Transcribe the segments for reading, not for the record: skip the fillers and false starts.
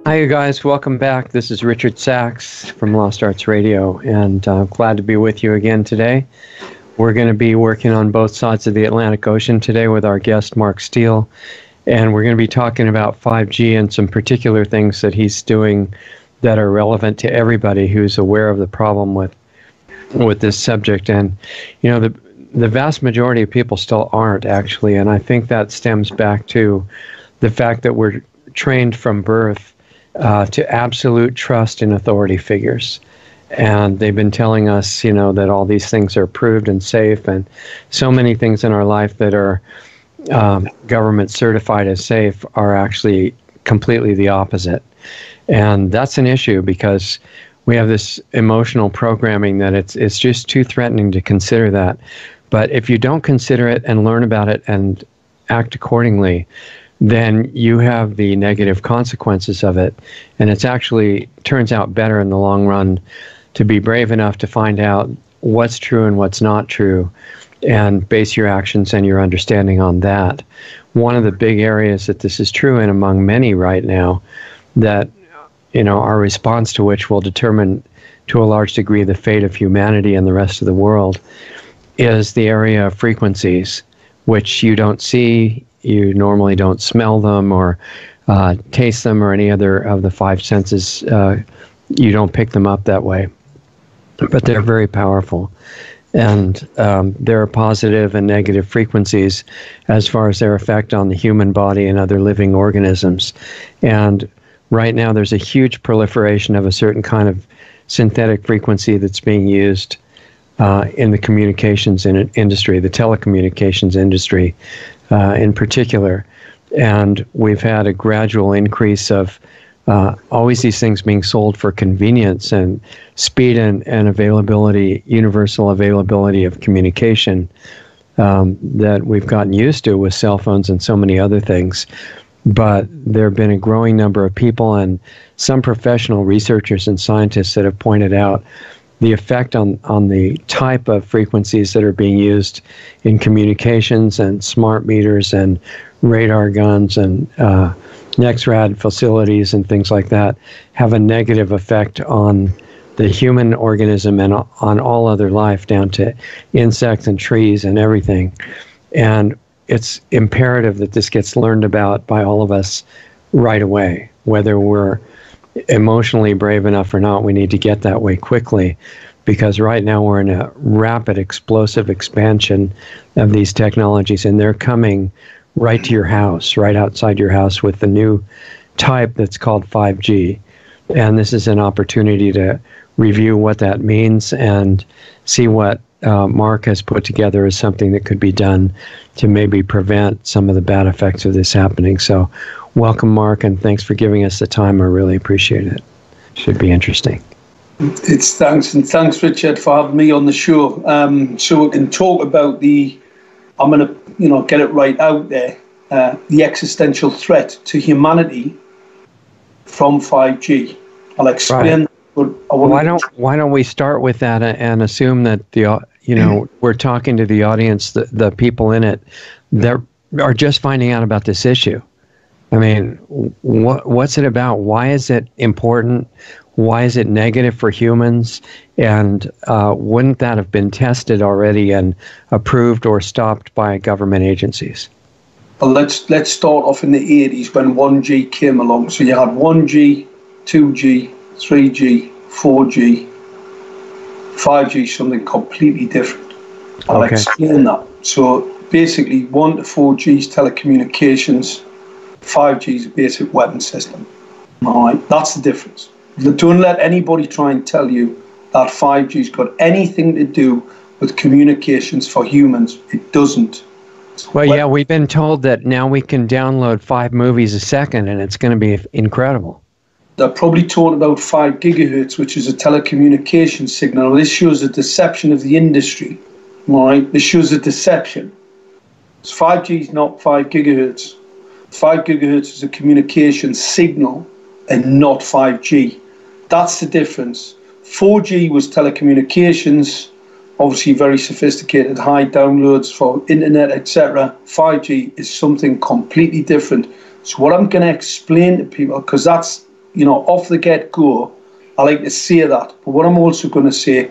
Hi, you guys. Welcome back. This is Richard Sachs from Lost Arts Radio, and I'm glad to be with you again today. We're going to be working on both sides of the Atlantic Ocean today with our guest, Mark Steele, and we're going to be talking about 5G and some particular things that he's doing that are relevant to everybody who's aware of the problem with this subject. And, you know, the vast majority of people still aren't, actually, and I think that stems back to the fact that we're trained from birth to absolute trust in authority figures. And they've been telling us, you know, that all these things are proved and safe, and so many things in our life that are government certified as safe are actually completely the opposite. And that's an issue because we have this emotional programming that it's just too threatening to consider that. But if you don't consider it and learn about it and act accordingly, then you have the negative consequences of it. And it's actually turns out better in the long run to be brave enough to find out what's true and what's not true and base your actions and your understanding on that. One of the big areas that this is true in among many right now, that, you know, our response to which will determine to a large degree the fate of humanity and the rest of the world, is the area of frequencies, which you don't see. You normally don't smell them or taste them or any other of the five senses. You don't pick them up that way. But they're very powerful. And there are positive and negative frequencies as far as their effect on the human body and other living organisms. And right now there's a huge proliferation of a certain kind of synthetic frequency that's being used in the communications industry, the telecommunications industry in particular. And we've had a gradual increase of always these things being sold for convenience and speed and availability, universal availability of communication that we've gotten used to with cell phones and so many other things. But there have been a growing number of people and some professional researchers and scientists that have pointed out the effect on the type of frequencies that are being used in communications and smart meters and radar guns and NexRad facilities and things like that have a negative effect on the human organism and on all other life, down to insects and trees and everything. And it's imperative that this gets learned about by all of us right away, whether we're emotionally brave enough or not. We need to get that way quickly, because right now we're in a rapid, explosive expansion of these technologies, and they're coming right to your house, right outside your house, with the new type that's called 5G. And this is an opportunity to review what that means and see what Mark has put together as something that could be done to maybe prevent some of the bad effects of this happening. So welcome, Mark, and thanks for giving us the time. I really appreciate it. Should be interesting. It's thanks, and thanks, Richard, for having me on the show. So we can talk about I'm going to, get it right out there, the existential threat to humanity from 5G. I'll explain. Right. Why don't we start with that and assume that we're talking to the audience, the people in it that are just finding out about this issue. I mean, what's it about? Why is it important? Why is it negative for humans? And wouldn't that have been tested already and approved or stopped by government agencies? Well, let's start off in the 80s when 1G came along. So you had 1G, 2G, 3G, 4G, 5G, something completely different. I'll explain that. So basically, 1 to 4G is telecommunications, 5G is a basic weapon system. All right, that's the difference. Don't let anybody try and tell you that 5G's got anything to do with communications for humans. It doesn't. Well, yeah, we've been told that now we can download 5 movies a second, and it's going to be incredible. They're probably talking about 5 gigahertz, which is a telecommunications signal. This shows a deception of the industry. All right, this shows a deception. 5G is not 5 gigahertz. 5 gigahertz is a communication signal and not 5G. That's the difference. 4G was telecommunications, obviously very sophisticated, high downloads for internet, etc. 5G is something completely different. So what I'm going to explain to people, because that's off the get-go, I like to say that. But what I'm also going to say,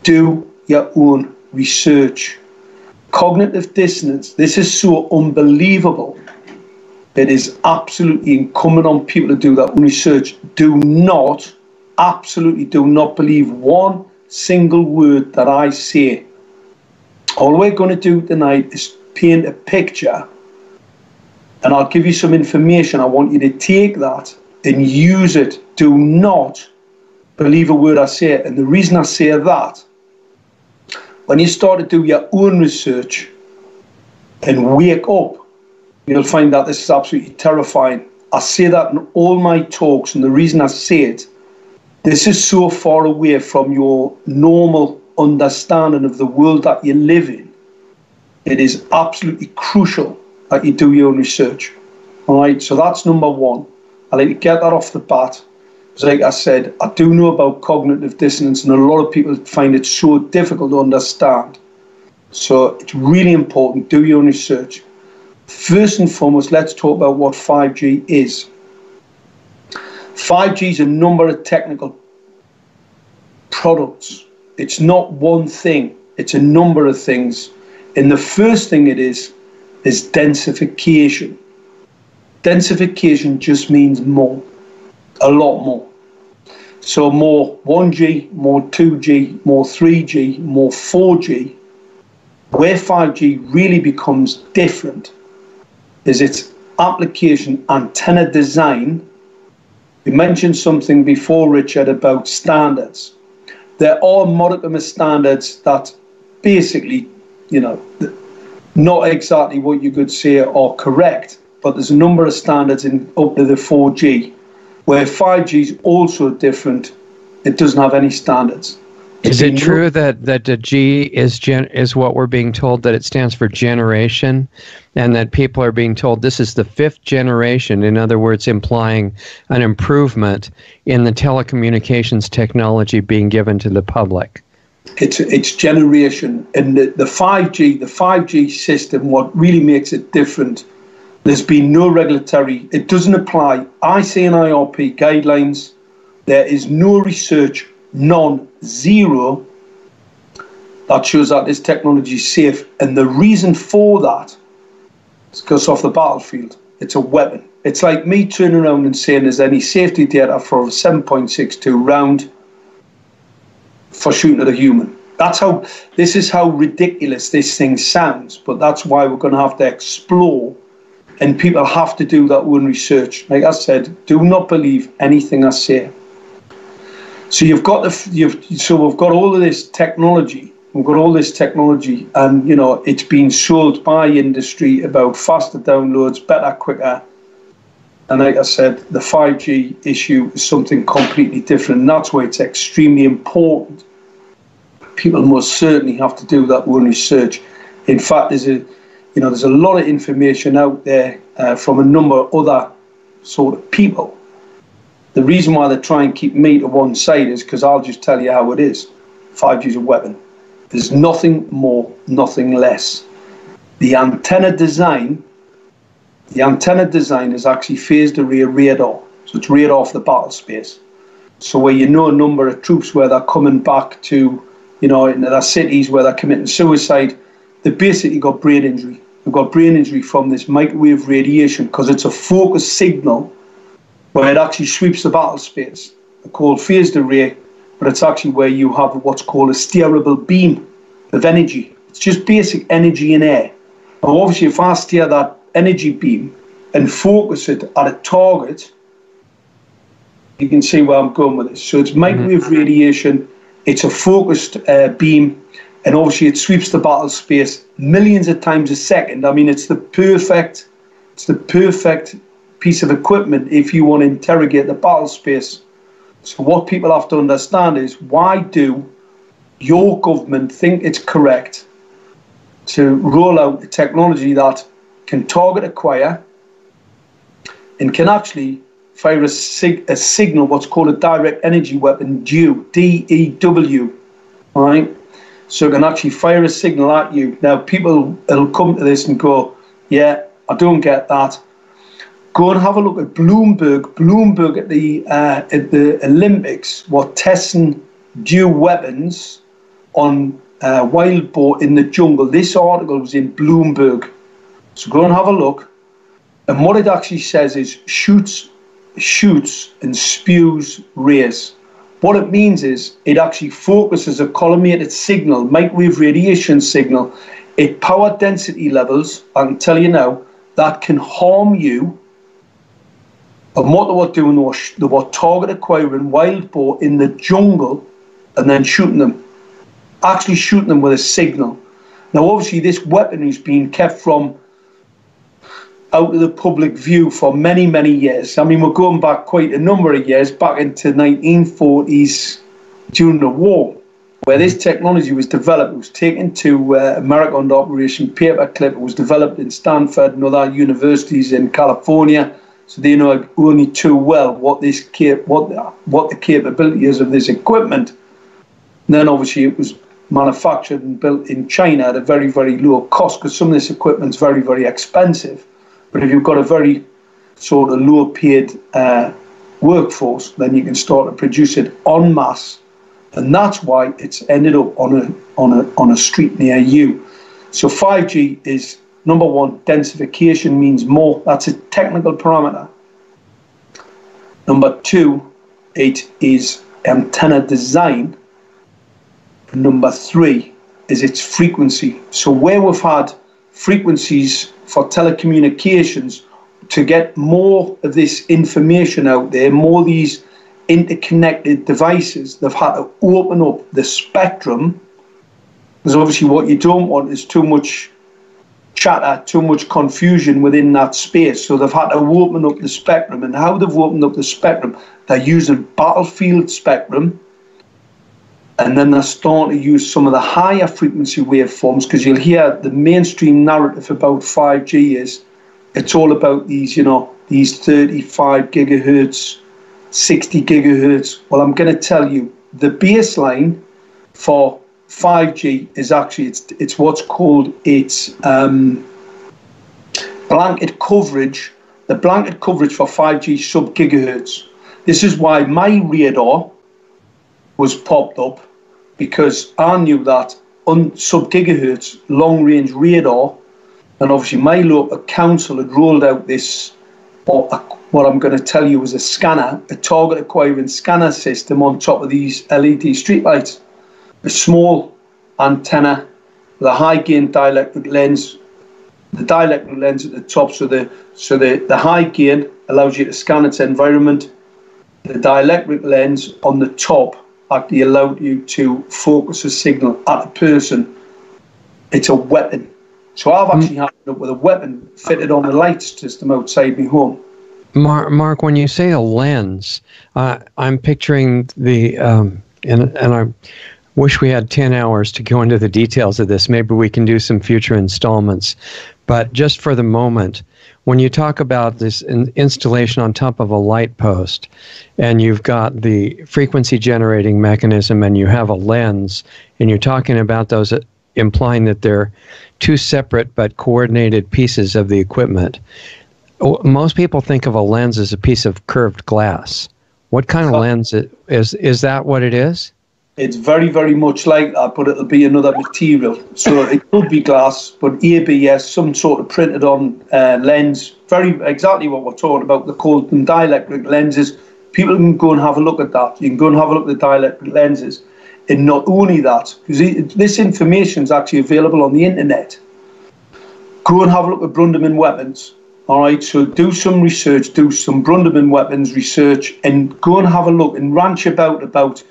do your own research. Cognitive dissonance, this is so unbelievable. It is absolutely incumbent on people to do their own research. Absolutely do not believe one single word that I say. All we're going to do tonight is paint a picture, and I'll give you some information. I want you to take that and use it. Do not believe a word I say. And the reason I say that, when you start to do your own research and wake up, you'll find that this is absolutely terrifying. I say that in all my talks, and the reason I say it, this is so far away from your normal understanding of the world that you live in. It is absolutely crucial that you do your own research. All right, so that's number one. I like to get that off the bat. Because like I said, I do know about cognitive dissonance, and a lot of people find it so difficult to understand. So it's really important, do your own research. First and foremost, let's talk about what 5G is. 5G is a number of technical products. It's not one thing, it's a number of things. And the first thing it is densification. Densification just means more, a lot more. So more 1G, more 2G, more 3G, more 4G. Where 5G really becomes different is its application antenna design. You mentioned something before, Richard, about standards. There are modicum of standards that basically, not exactly what you could say are correct, but there's a number of standards in up to the 4G, where 5G is also different. It doesn't have any standards. Is it true that the G is what we're being told, that it stands for generation, and that people are being told this is the 5th generation, in other words, implying an improvement in the telecommunications technology being given to the public? It's generation. And the 5G system, what really makes it different, there's been no regulatory, it doesn't apply. I say in IRP guidelines, there is no research, zero, that shows that this technology is safe. And the reason for that is because off the battlefield, it's a weapon. It's like me turning around and saying there's any safety data for a 7.62 round for shooting at a human. This is how ridiculous this thing sounds, but that's why we're going to have to explore, and people have to do their own research. Like I said, do not believe anything I say. So we've got all of this technology. We've got all this technology, and it's being sold by industry about faster downloads, better, quicker. And like I said, the 5G issue is something completely different, and that's why it's extremely important. People most certainly have to do that own research. In fact, there's a lot of information out there from a number of other sort of people. The reason why they try and keep me to one side is because I'll just tell you how it is. 5G is a weapon. There's nothing more, nothing less. The antenna design is actually phased array radar. So it's radar off the battle space. So where a number of troops where they're coming back to, into their cities where they're committing suicide, they basically got brain injury. They've got brain injury from this microwave radiation because it's a focused signal where it actually sweeps the battle space. They're called phased array, but it's actually where you have what's called a steerable beam of energy. It's just basic energy in air. Now obviously if I steer that energy beam and focus it at a target, you can see where I'm going with this. So it's microwave radiation, it's a focused beam, and obviously it sweeps the battle space millions of times a second. I mean, it's the perfect piece of equipment if you want to interrogate the battle space. So what people have to understand is, why do your government think it's correct to roll out a technology that can target acquire and can actually fire a signal, what's called a direct energy weapon, DEW, all right? So it can actually fire a signal at you. Now people will come to this and go, yeah, I don't get that. Go and have a look at Bloomberg. Bloomberg at the Olympics were testing new weapons on wild boar in the jungle. This article was in Bloomberg. So go and have a look. And what it actually says is shoots and spews rays. What it means is it actually focuses a collimated signal, microwave radiation signal, at power density levels, I can tell you now, that can harm you. And what they were doing was they were target acquiring wild boar in the jungle and then shooting them. Actually shooting them with a signal. Now obviously this weaponry is being kept from out of the public view for many, many years. I mean, we're going back quite a number of years, back into 1940s during the war, where this technology was developed. It was taken to America under Operation Paperclip. It was developed in Stanford and other universities in California. So they know only too well what the capability is of this equipment. And then obviously it was manufactured and built in China at a very, very low cost, because some of this equipment is very, very expensive. But if you've got a very sort of low-paid workforce, then you can start to produce it en masse, and that's why it's ended up on a street near you. So 5G is, number one, densification means more. That's a technical parameter. Number two, it is antenna design. And number three is its frequency. So where we've had frequencies for telecommunications, to get more of this information out there, more of these interconnected devices, they've had to open up the spectrum, because obviously what you don't want is too much chatter, too much confusion within that space. So they've had to open up the spectrum. And how they've opened up the spectrum, they're using battlefield spectrum, and then they're starting to use some of the higher frequency waveforms, because you'll hear the mainstream narrative about 5G is it's all about these, these 35 gigahertz, 60 gigahertz. Well, I'm going to tell you, the baseline for 5G is actually, it's what's called its blanket coverage. The blanket coverage for 5G sub-gigahertz. This is why my radar was popped up, because I knew that on sub-gigahertz long-range radar, and obviously my local council had rolled out this, what I'm going to tell you was a scanner, a target acquiring scanner system on top of these LED streetlights. A small antenna with a high gain dielectric lens, the dielectric lens at the top, so the high gain allows you to scan its environment. The dielectric lens on the top actually allowed you to focus a signal at a person. It's a weapon. So I've actually had it up with a weapon fitted on the light system outside my home. Mark, when you say a lens, I'm picturing the, and I wish we had 10 hours to go into the details of this. Maybe we can do some future installments. But just for the moment, when you talk about this installation on top of a light post, and you've got the frequency generating mechanism and you have a lens, and you're talking about those, implying that they're two separate but coordinated pieces of the equipment. Most people think of a lens as a piece of curved glass. What kind of lens is that what it is? It's very, very much like that, but it'll be another material. So it could be glass, but ABS, some sort of printed on lens, very exactly what we're talking about. They call them dielectric lenses. People can go and have a look at that. You can go and have a look at the dielectric lenses. And not only that, because this information is actually available on the internet. Go and have a look at Brunderman weapons. All right, so do some research, do some Brunderman weapons research, and go and have a look and ranch about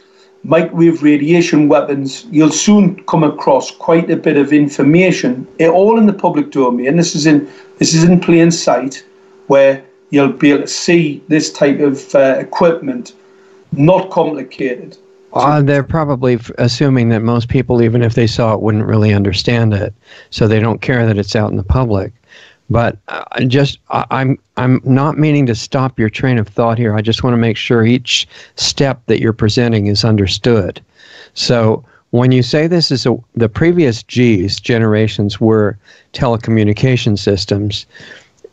microwave radiation weapons. You'll soon come across quite a bit of information, all in the public domain. This is in plain sight, where you'll be able to see this type of equipment, not complicated. They're probably assuming that most people, even if they saw it, wouldn't really understand it, so they don't care that it's out in the public. But I'm not meaning to stop your train of thought here. I just want to make sure each step that you're presenting is understood. So when you say this is the previous generations were telecommunication systems,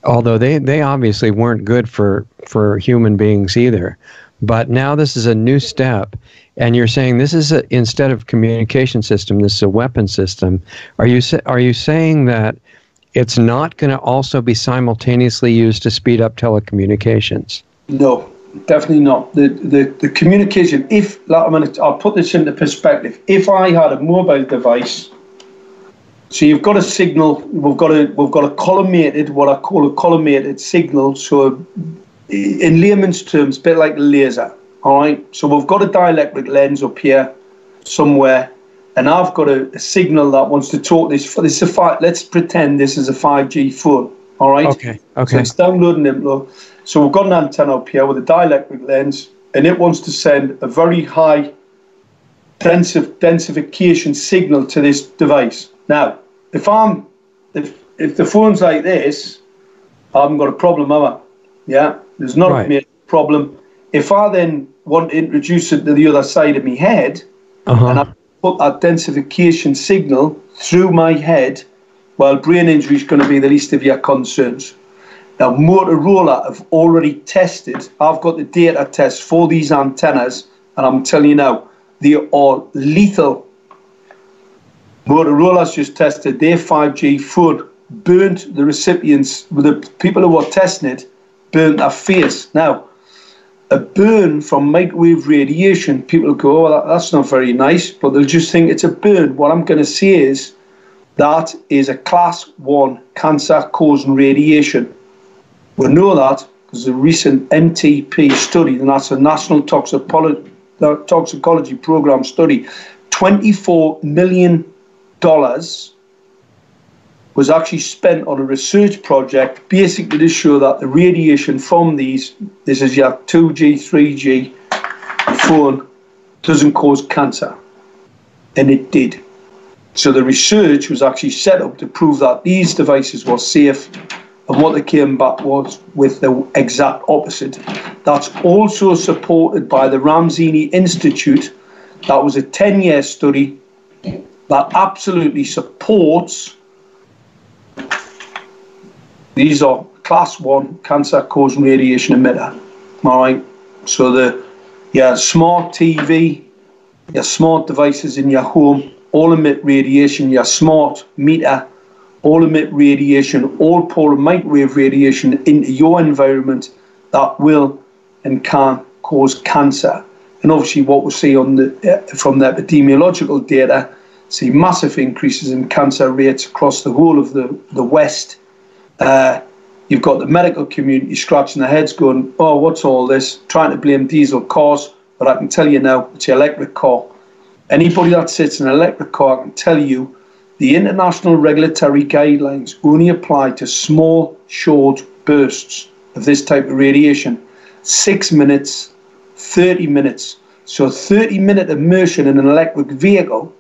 although they obviously weren't good for human beings either. But now this is a new step, and you're saying this is instead of communication system, this is a weapon system. Are you saying that it's not going to also be simultaneously used to speed up telecommunications? No, definitely not. The communication. I'll put this into perspective. If I had a mobile device, so you've got a signal. We've got a collimated, what I call a collimated signal. So, in layman's terms, a bit like a laser. All right. So we've got a dielectric lens up here somewhere, and I've got a signal that wants to talk this. Let's pretend this is a 5G phone. All right. Okay. So it's downloading info. So we've got an antenna up here with a dielectric lens, and it wants to send a very high densification signal to this device. Now, if the phone's like this, I haven't got a problem, have I? Yeah, there's not a major problem. If I then want to introduce it to the other side of my head, and I put that densification signal through my head, well, brain injury is going to be the least of your concerns. Now, Motorola have already tested. I've got the data test for these antennas, and I'm telling you now, they are lethal. Motorola's just tested their 5G phone, burnt the recipients, the people who were testing it, burnt their face. Now, a burn from microwave radiation, people go, oh, that's not very nice, but they'll just think it's a burn. What I'm going to say is that is a class 1 cancer-causing radiation. We know that because the recent NTP study, and that's a National Toxicology Program study, $24 million was actually spent on a research project basically to show that the radiation from this is your 2G, 3G phone, doesn't cause cancer. And it did. So the research was actually set up to prove that these devices were safe, and what they came back was with the exact opposite. That's also supported by the Ramsini Institute. That was a 10-year study that absolutely supports. These are class 1 cancer-causing radiation emitter. All right. So your smart TV, your smart devices in your home, all emit radiation. Your smart meter, all emit radiation. All pour microwave radiation into your environment that will and can cause cancer. And obviously, what we see from the epidemiological data, see massive increases in cancer rates across the whole of the West. You've got the medical community scratching their heads going, oh, what's all this? Trying to blame diesel cars. But I can tell you now, it's your electric car. Anybody that sits in an electric car can tell you the international regulatory guidelines only apply to small, short bursts of this type of radiation. 6 minutes, 30 minutes. So 30-minute immersion in an electric vehicle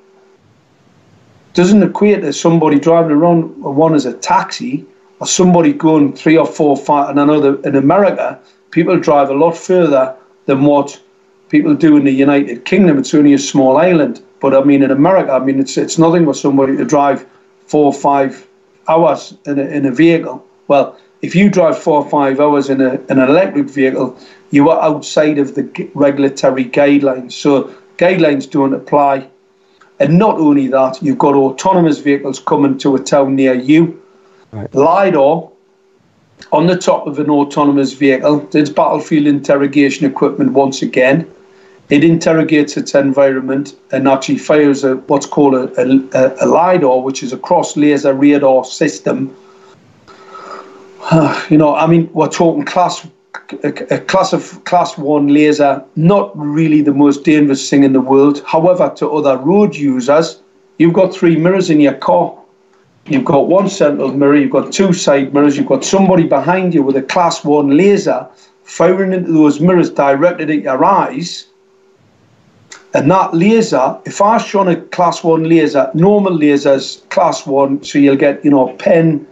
doesn't equate to somebody driving around one as a taxi, or somebody going 3 or 4 or 5. And I know that in America, people drive a lot further than what people do in the United Kingdom. It's only a small island. But I mean, in America, I mean, it's nothing for somebody to drive 4 or 5 hours in a vehicle. Well, if you drive 4 or 5 hours in an electric vehicle, you are outside of the regulatory guidelines. So guidelines don't apply. And not only that, you've got autonomous vehicles coming to a town near you. Right. LiDAR on the top of an autonomous vehicle. It's battlefield interrogation equipment once again. It interrogates its environment and actually fires what's called a LiDAR, which is a cross-laser radar system. I mean, we're talking class 1 laser, not really the most dangerous thing in the world. However, to other road users, you've got 3 mirrors in your car. You've got 1 central mirror, you've got 2 side mirrors, you've got somebody behind you with a class 1 laser firing into those mirrors directed at your eyes. And that laser, if I shone a class 1 laser, normal lasers, class 1, so you'll get, pen.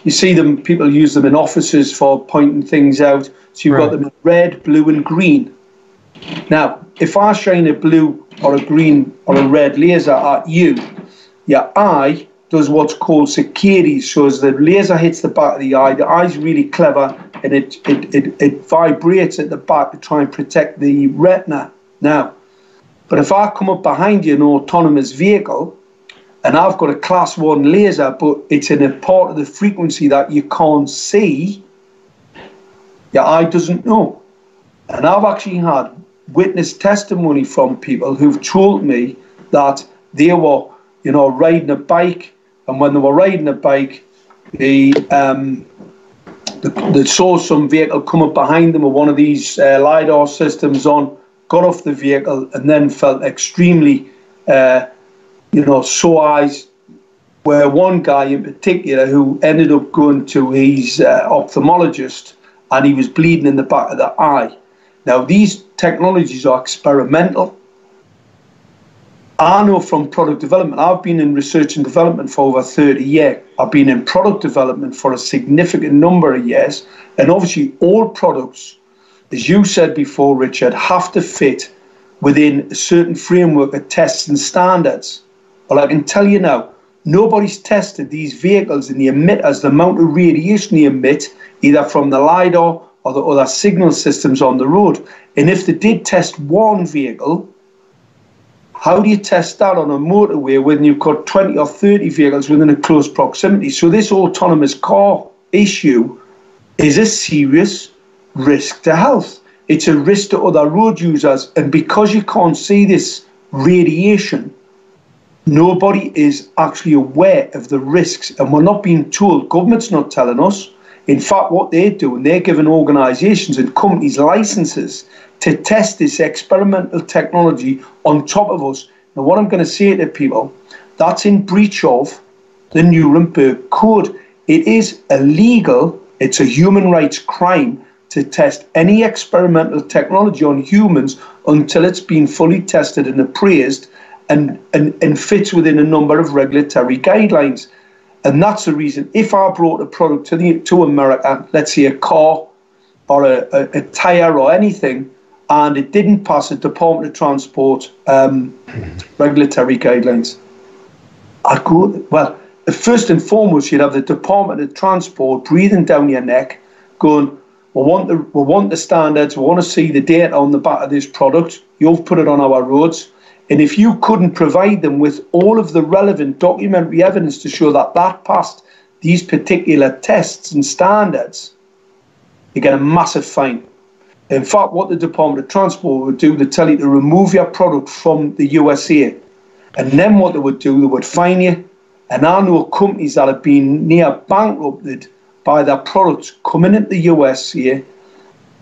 You see them, people use them in offices for pointing things out. So you've got them in red, blue, and green. Now, if I shine a blue or a green or a red laser at you, your eye does what's called saccades. So as the laser hits the back of the eye's really clever, and it vibrates at the back to try and protect the retina. Now, but if I come up behind you in an autonomous vehicle, and I've got a class 1 laser, but it's in a part of the frequency that you can't see, your eye doesn't know. And I've actually had witness testimony from people who've told me that they were, riding a bike, and when they were riding a bike, they saw some vehicle come up behind them with one of these LiDAR systems on, got off the vehicle, and then felt extremely, sore eyes. Where one guy in particular who ended up going to his ophthalmologist, and he was bleeding in the back of the eye. Now, these technologies are experimental. I know from product development, I've been in research and development for over 30 years. I've been in product development for a significant number of years. And obviously, all products, as you said before, Richard, have to fit within a certain framework of tests and standards. Well, I can tell you now, nobody's tested these vehicles and the emitters, the amount of radiation they emit, either from the LiDAR or the other signal systems on the road. And if they did test one vehicle, how do you test that on a motorway when you've got 20 or 30 vehicles within a close proximity? So this autonomous car issue is a serious risk to health. It's a risk to other road users. And because you can't see this radiation, nobody is actually aware of the risks. And we're not being told, government's not telling us. In fact, what they're doing, they're giving organisations and companies licenses to test this experimental technology on top of us. Now, what I'm going to say to people, that's in breach of the Nuremberg Code. It is illegal, it's a human rights crime to test any experimental technology on humans until it's been fully tested and appraised and fits within a number of regulatory guidelines. And that's the reason, if I brought a product to America, let's say a car or a tyre or anything, and it didn't pass the Department of Transport regulatory guidelines, I'd go, well, first and foremost, you'd have the Department of Transport breathing down your neck, going, we want the standards, we want to see the data on the back of this product, you've put it on our roads. And if you couldn't provide them with all of the relevant documentary evidence to show that that passed these particular tests and standards, you get a massive fine. In fact, what the Department of Transport would do, they'd tell you to remove your product from the USA. And then what they would do, they would fine you. And I know companies that have been near bankrupted by their products coming into the USA,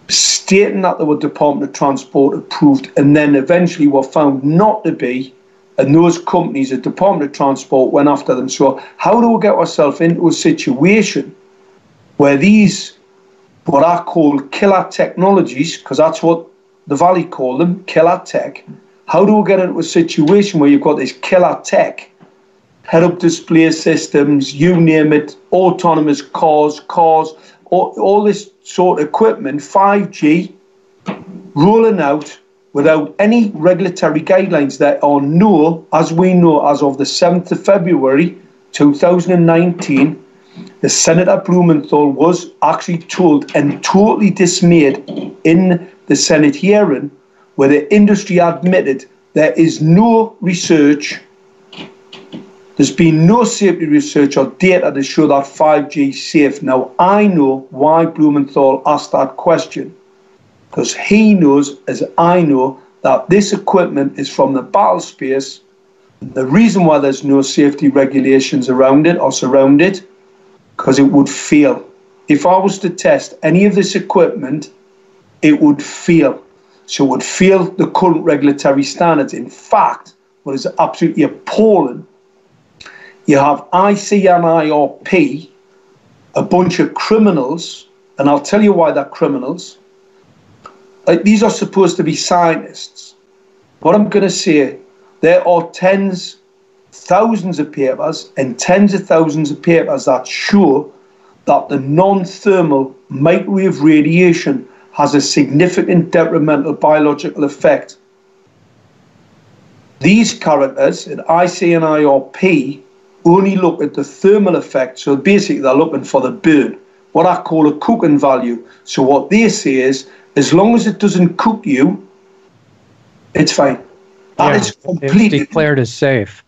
stating that they were Department of Transport approved, and then eventually were found not to be, and those companies, the Department of Transport, went after them. So how do we get ourselves into a situation where these, what I call killer technologies, because that's what the Valley call them, killer tech, how do we get into a situation where you've got this killer tech, head-up display systems, you name it, autonomous cars, all this sort of equipment, 5G, rolling out without any regulatory guidelines that are known, as we know, as of the 7th of February 2019, the Senator Blumenthal was actually told and totally dismayed in the Senate hearing where the industry admitted there is no research, there's been no safety research or data to show that 5G is safe. Now, I know why Blumenthal asked that question, because he knows, as I know, that this equipment is from the battle space. The reason why there's no safety regulations around it or surround it, because it would fail. If I was to test any of this equipment, it would fail. So it would fail the current regulatory standards. In fact, what is absolutely appalling, you have ICNIRP, a bunch of criminals, and I'll tell you why they're criminals. Like, these are supposed to be scientists. What I'm going to say, there are thousands of papers and tens of thousands of papers that show that the non-thermal microwave radiation has a significant detrimental biological effect. These characters at ICNIRP only look at the thermal effect. So basically they're looking for the burn, what I call a cooking value. So what they say is, as long as it doesn't cook you, it's fine. That is completely it's declared as safe.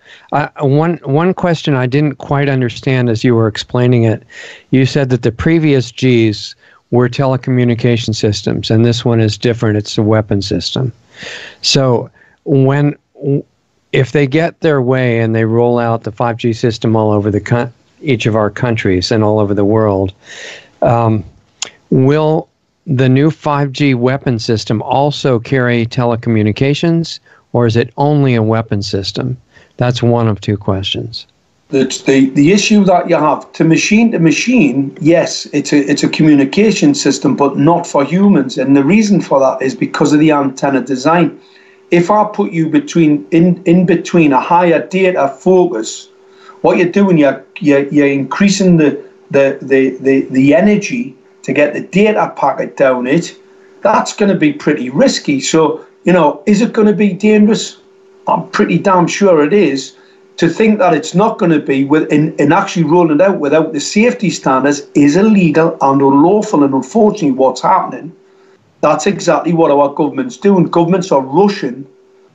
One question I didn't quite understand as you were explaining it, you said that the previous Gs were telecommunication systems, and this one is different. It's a weapon system. So if they get their way and they roll out the 5G system all over each of our countries and all over the world, will the new 5G weapon system also carry telecommunications, or is it only a weapon system? That's one of two questions. The issue that you have to machine, yes, it's a communication system, but not for humans. And the reason for that is because of the antenna design. If I put you in between a higher data focus, what you're doing, you're increasing the energy to get the data packet down it. That's going to be pretty risky. So, is it going to be dangerous? I'm pretty damn sure it is. To think that it's not going to be, and actually rolling it out without the safety standards is illegal and unlawful. And unfortunately, what's happening, that's exactly what our government's doing. Governments are rushing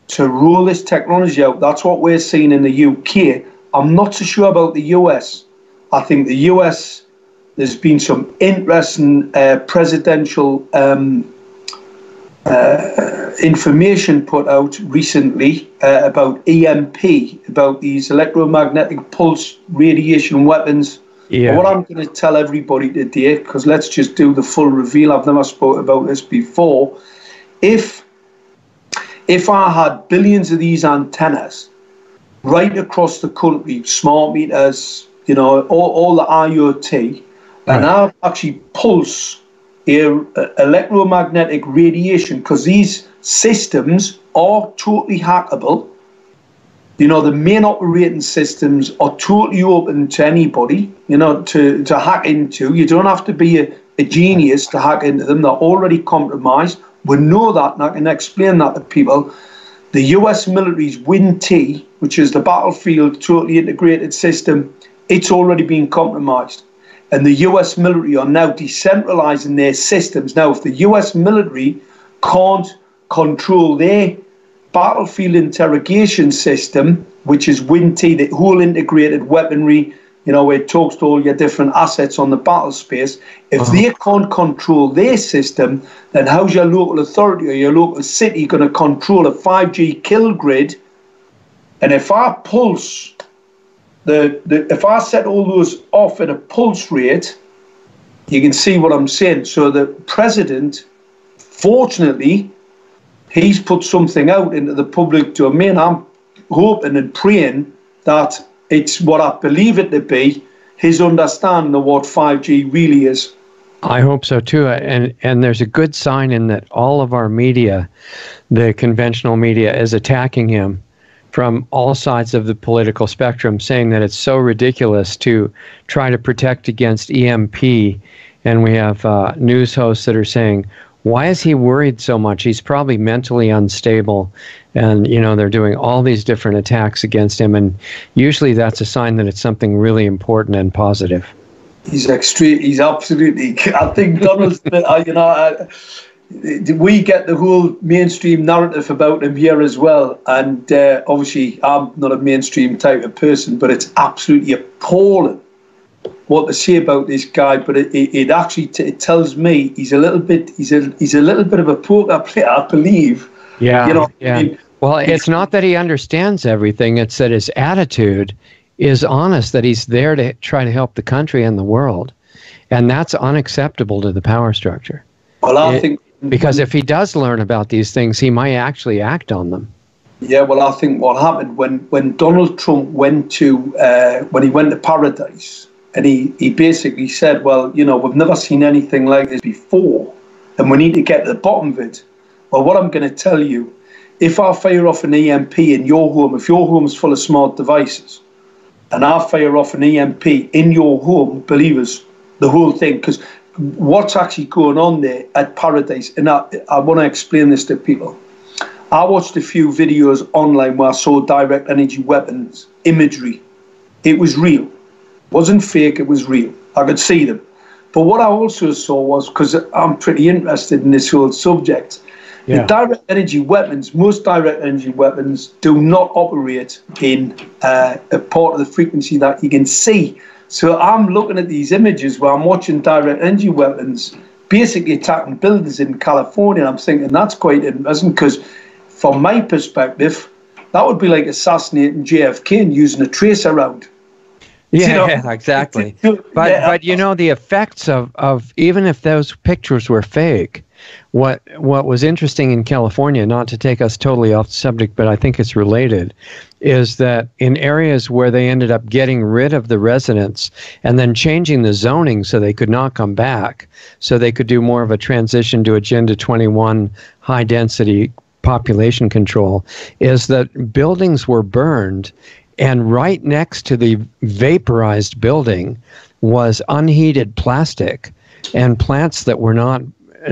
to roll this technology out. That's what we're seeing in the UK. I'm not so sure about the US. I think the US, there's been some interesting presidential information put out recently about EMP, about these electromagnetic pulse radiation weapons. Yeah. What I'm going to tell everybody today, because let's just do the full reveal. I've never spoken about this before. If I had billions of these antennas right across the country, smart meters, all the IoT, and I'd actually pulse electromagnetic radiation, because these systems are totally hackable. The main operating systems are totally open to anybody, to hack into. You don't have to be a genius to hack into them. They're already compromised. We know that, and I can explain that to people. The US military's WIN-T, which is the battlefield totally integrated system, it's already been compromised. And the US military are now decentralizing their systems. Now, if the US military can't control their battlefield interrogation system, which is WIN-T, the whole integrated weaponry, where it talks to all your different assets on the battle space, if they can't control their system, then how's your local authority or your local city going to control a 5G kill grid? And if I pulse if I set all those off at a pulse rate, you can see what I'm saying. So the president, fortunately, he's put something out into the public domain. I'm hoping and praying that it's what I believe it to be, his understanding of what 5G really is. I hope so too. And there's a good sign in that all of our media, the conventional media, is attacking him from all sides of the political spectrum, saying that it's so ridiculous to try to protect against EMP. And we have news hosts that are saying, why is he worried so much? He's probably mentally unstable. And, they're doing all these different attacks against him. And usually that's a sign that it's something really important and positive. He's extreme. He's absolutely, I think Donald's, we get the whole mainstream narrative about him here as well. And obviously, I'm not a mainstream type of person, but it's absolutely appalling what to say about this guy. But it actually it tells me he's a little bit of a poker player, I believe. Yeah. Yeah. I mean, well, it's not that he understands everything. It's that his attitude is honest, that he's there to try to help the country and the world. And that's unacceptable to the power structure. Well, I think... Because if he does learn about these things, he might actually act on them. Yeah, well, I think what happened when Donald Trump went to Paradise, and he basically said, well, we've never seen anything like this before, and we need to get to the bottom of it. Well, what I'm going to tell you, if I fire off an EMP in your home, if your home is full of smart devices, and I fire off an EMP in your home, believe us, the whole thing, because what's actually going on there at Paradise, and I want to explain this to people. I watched a few videos online where I saw direct energy weapons imagery, it was real. It wasn't fake, it was real. I could see them. But what I also saw was, because I'm pretty interested in this whole subject, the direct energy weapons, most direct energy weapons do not operate in a part of the frequency that you can see. So I'm looking at these images where I'm watching direct energy weapons basically attacking buildings in California. I'm thinking that's quite interesting, because from my perspective, that would be like assassinating JFK and using a tracer round. Yeah, exactly. But you know, the effects of even if those pictures were fake, what was interesting in California, not to take us totally off the subject, but I think it's related, is that in areas where they ended up getting rid of the residents and then changing the zoning so they could not come back, so they could do more of a transition to Agenda 21 high density population control, is that buildings were burned. And right next to the vaporized building was unheated plastic and plants that were not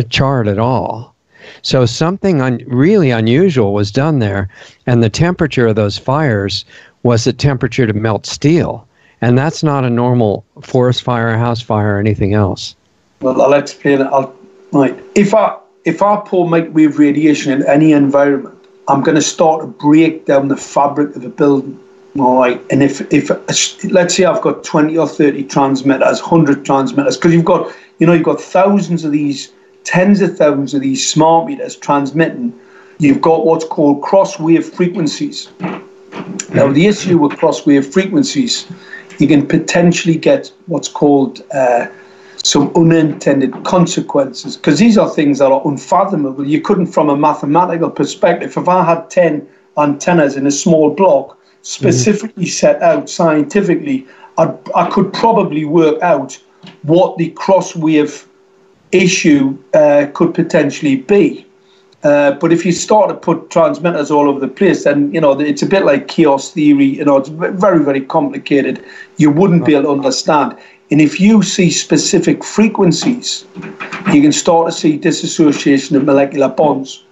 charred at all. So something really unusual was done there. And the temperature of those fires was the temperature to melt steel. And that's not a normal forest fire, house fire, or anything else. Well, I'll explain it. Right. If I pour microwave radiation in any environment, I'm going to start to break down the fabric of a building. All right, and if let's say I've got 20 or 30 transmitters, 100 transmitters, because you've got thousands of these, tens of thousands of these smart meters transmitting, you've got what's called cross-wave frequencies. Now, the issue with cross-wave frequencies, you can potentially get what's called some unintended consequences, because these are things that are unfathomable. You couldn't, from a mathematical perspective, if I had 10 antennas in a small block, specifically set out scientifically, I could probably work out what the cross-wave issue could potentially be. But if you start to put transmitters all over the place, then, it's a bit like chaos theory. It's very, very complicated. You wouldn't be able to understand. And if you see specific frequencies, you can start to see dissociation of molecular bonds.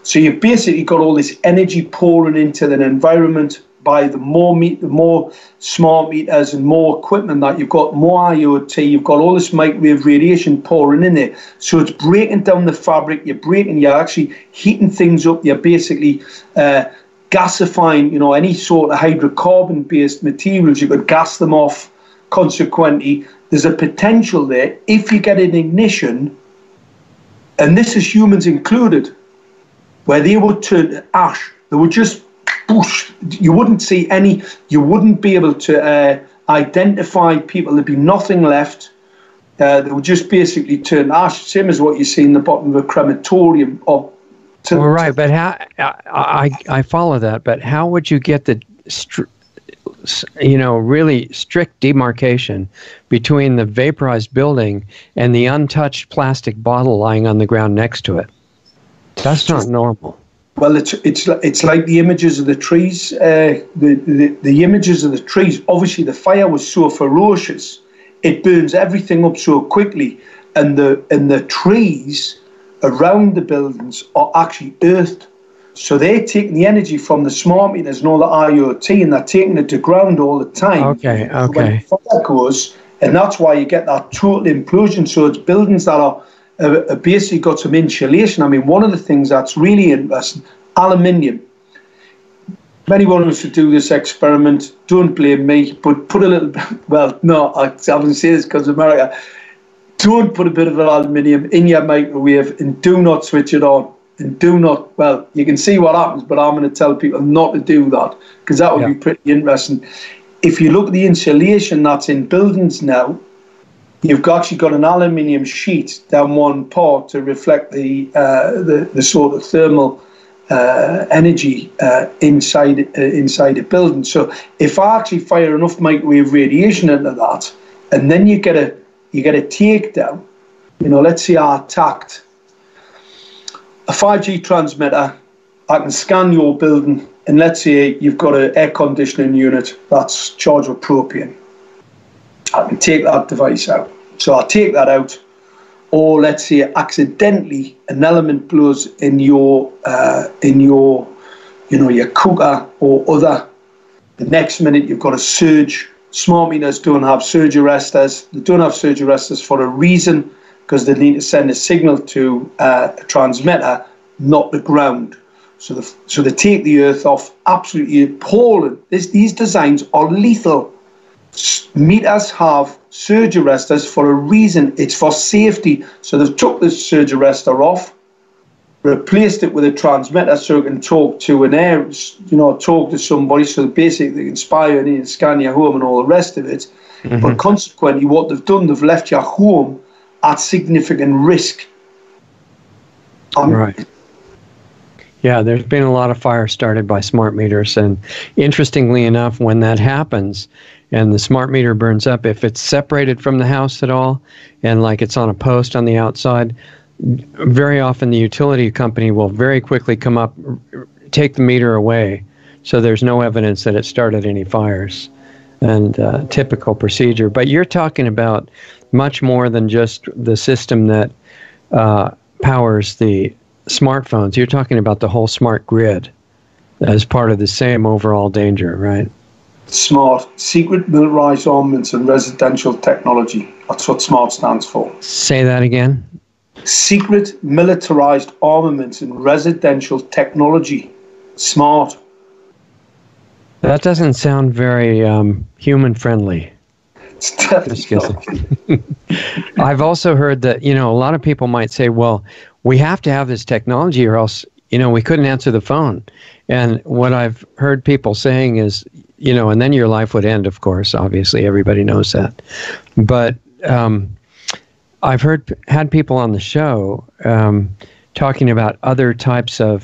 So you've basically got all this energy pouring into the environment. By the more smart meters and more equipment that you've got, more IoT, you've got all this microwave radiation pouring in there. So it's breaking down the fabric, you're actually heating things up, you're basically gasifying, any sort of hydrocarbon-based materials, you could gas them off. Consequently, there's a potential there, if you get an ignition, and this is humans included, where they would turn to ash, they would just whoosh, you wouldn't see any, you wouldn't be able to identify people, there'd be nothing left. They would just basically turn ash, same as what you see in the bottom of a crematorium. Right, but how, I follow that, but how would you get the really strict demarcation between the vaporized building and the untouched plastic bottle lying on the ground next to it? That's not normal. Well, it's like the images of the trees. The images of the trees. Obviously, the fire was so ferocious, it burns everything up so quickly, and the trees around the buildings are actually earthed. So they're taking the energy from the smart meters and all the IoT, and they're taking it to ground all the time. Okay. When the fire goes, and that's why you get that total implosion. So it's buildings that are basically got some insulation. I mean, one of the things that's really interesting, aluminium. If anyone wants to do this experiment, don't blame me, but put a little bit, well, no, I haven't said this because of America. Don't put a bit of aluminium in your microwave and do not switch it on. And do not, well, you can see what happens, but I'm going to tell people not to do that, because that would be pretty interesting. If you look at the insulation that's in buildings now, you've actually got an aluminium sheet down one part to reflect the sort of thermal energy inside a building. So if I actually fire enough microwave radiation into that, and then you get a takedown, let's say I attacked a 5G transmitter, I can scan your building, and let's say you've got an air conditioning unit that's charged with propane. I can take that device out. So I take that out, or let's say accidentally an element blows in your cooker or other. The next minute you've got a surge smart meters don't have surge arresters. They don't have surge arresters for a reason, because they need to send a signal to a transmitter, not the ground. So they take the earth off. Absolutely appalling. These designs are lethal. Meters have surge arresters for a reason. It's for safety. So they've took the surge arrestor off, replaced it with a transmitter so it can talk to an air, talk to somebody, so basically they can spy on you and scan your home and all the rest of it. Mm-hmm. But consequently, what they've done, they've left your home at significant risk. Right. Yeah, there's been a lot of fire started by smart meters, and interestingly enough, when that happens and the smart meter burns up, if it's separated from the house at all and like it's on a post on the outside, very often the utility company will very quickly come up, take the meter away, so there's no evidence that it started any fires. And typical procedure. But you're talking about much more than just the system that powers the smartphones. You're talking about the whole smart grid as part of the same overall danger, right? SMART, Secret Militarized Armaments and Residential Technology. That's what SMART stands for. Say that again. Secret Militarized Armaments and Residential Technology. SMART. That doesn't sound very human-friendly. It's definitely I've also heard that, a lot of people might say, well, we have to have this technology or else, we couldn't answer the phone. And what I've heard people saying is, and then your life would end, of course, obviously, everybody knows that. But I've had people on the show talking about other types of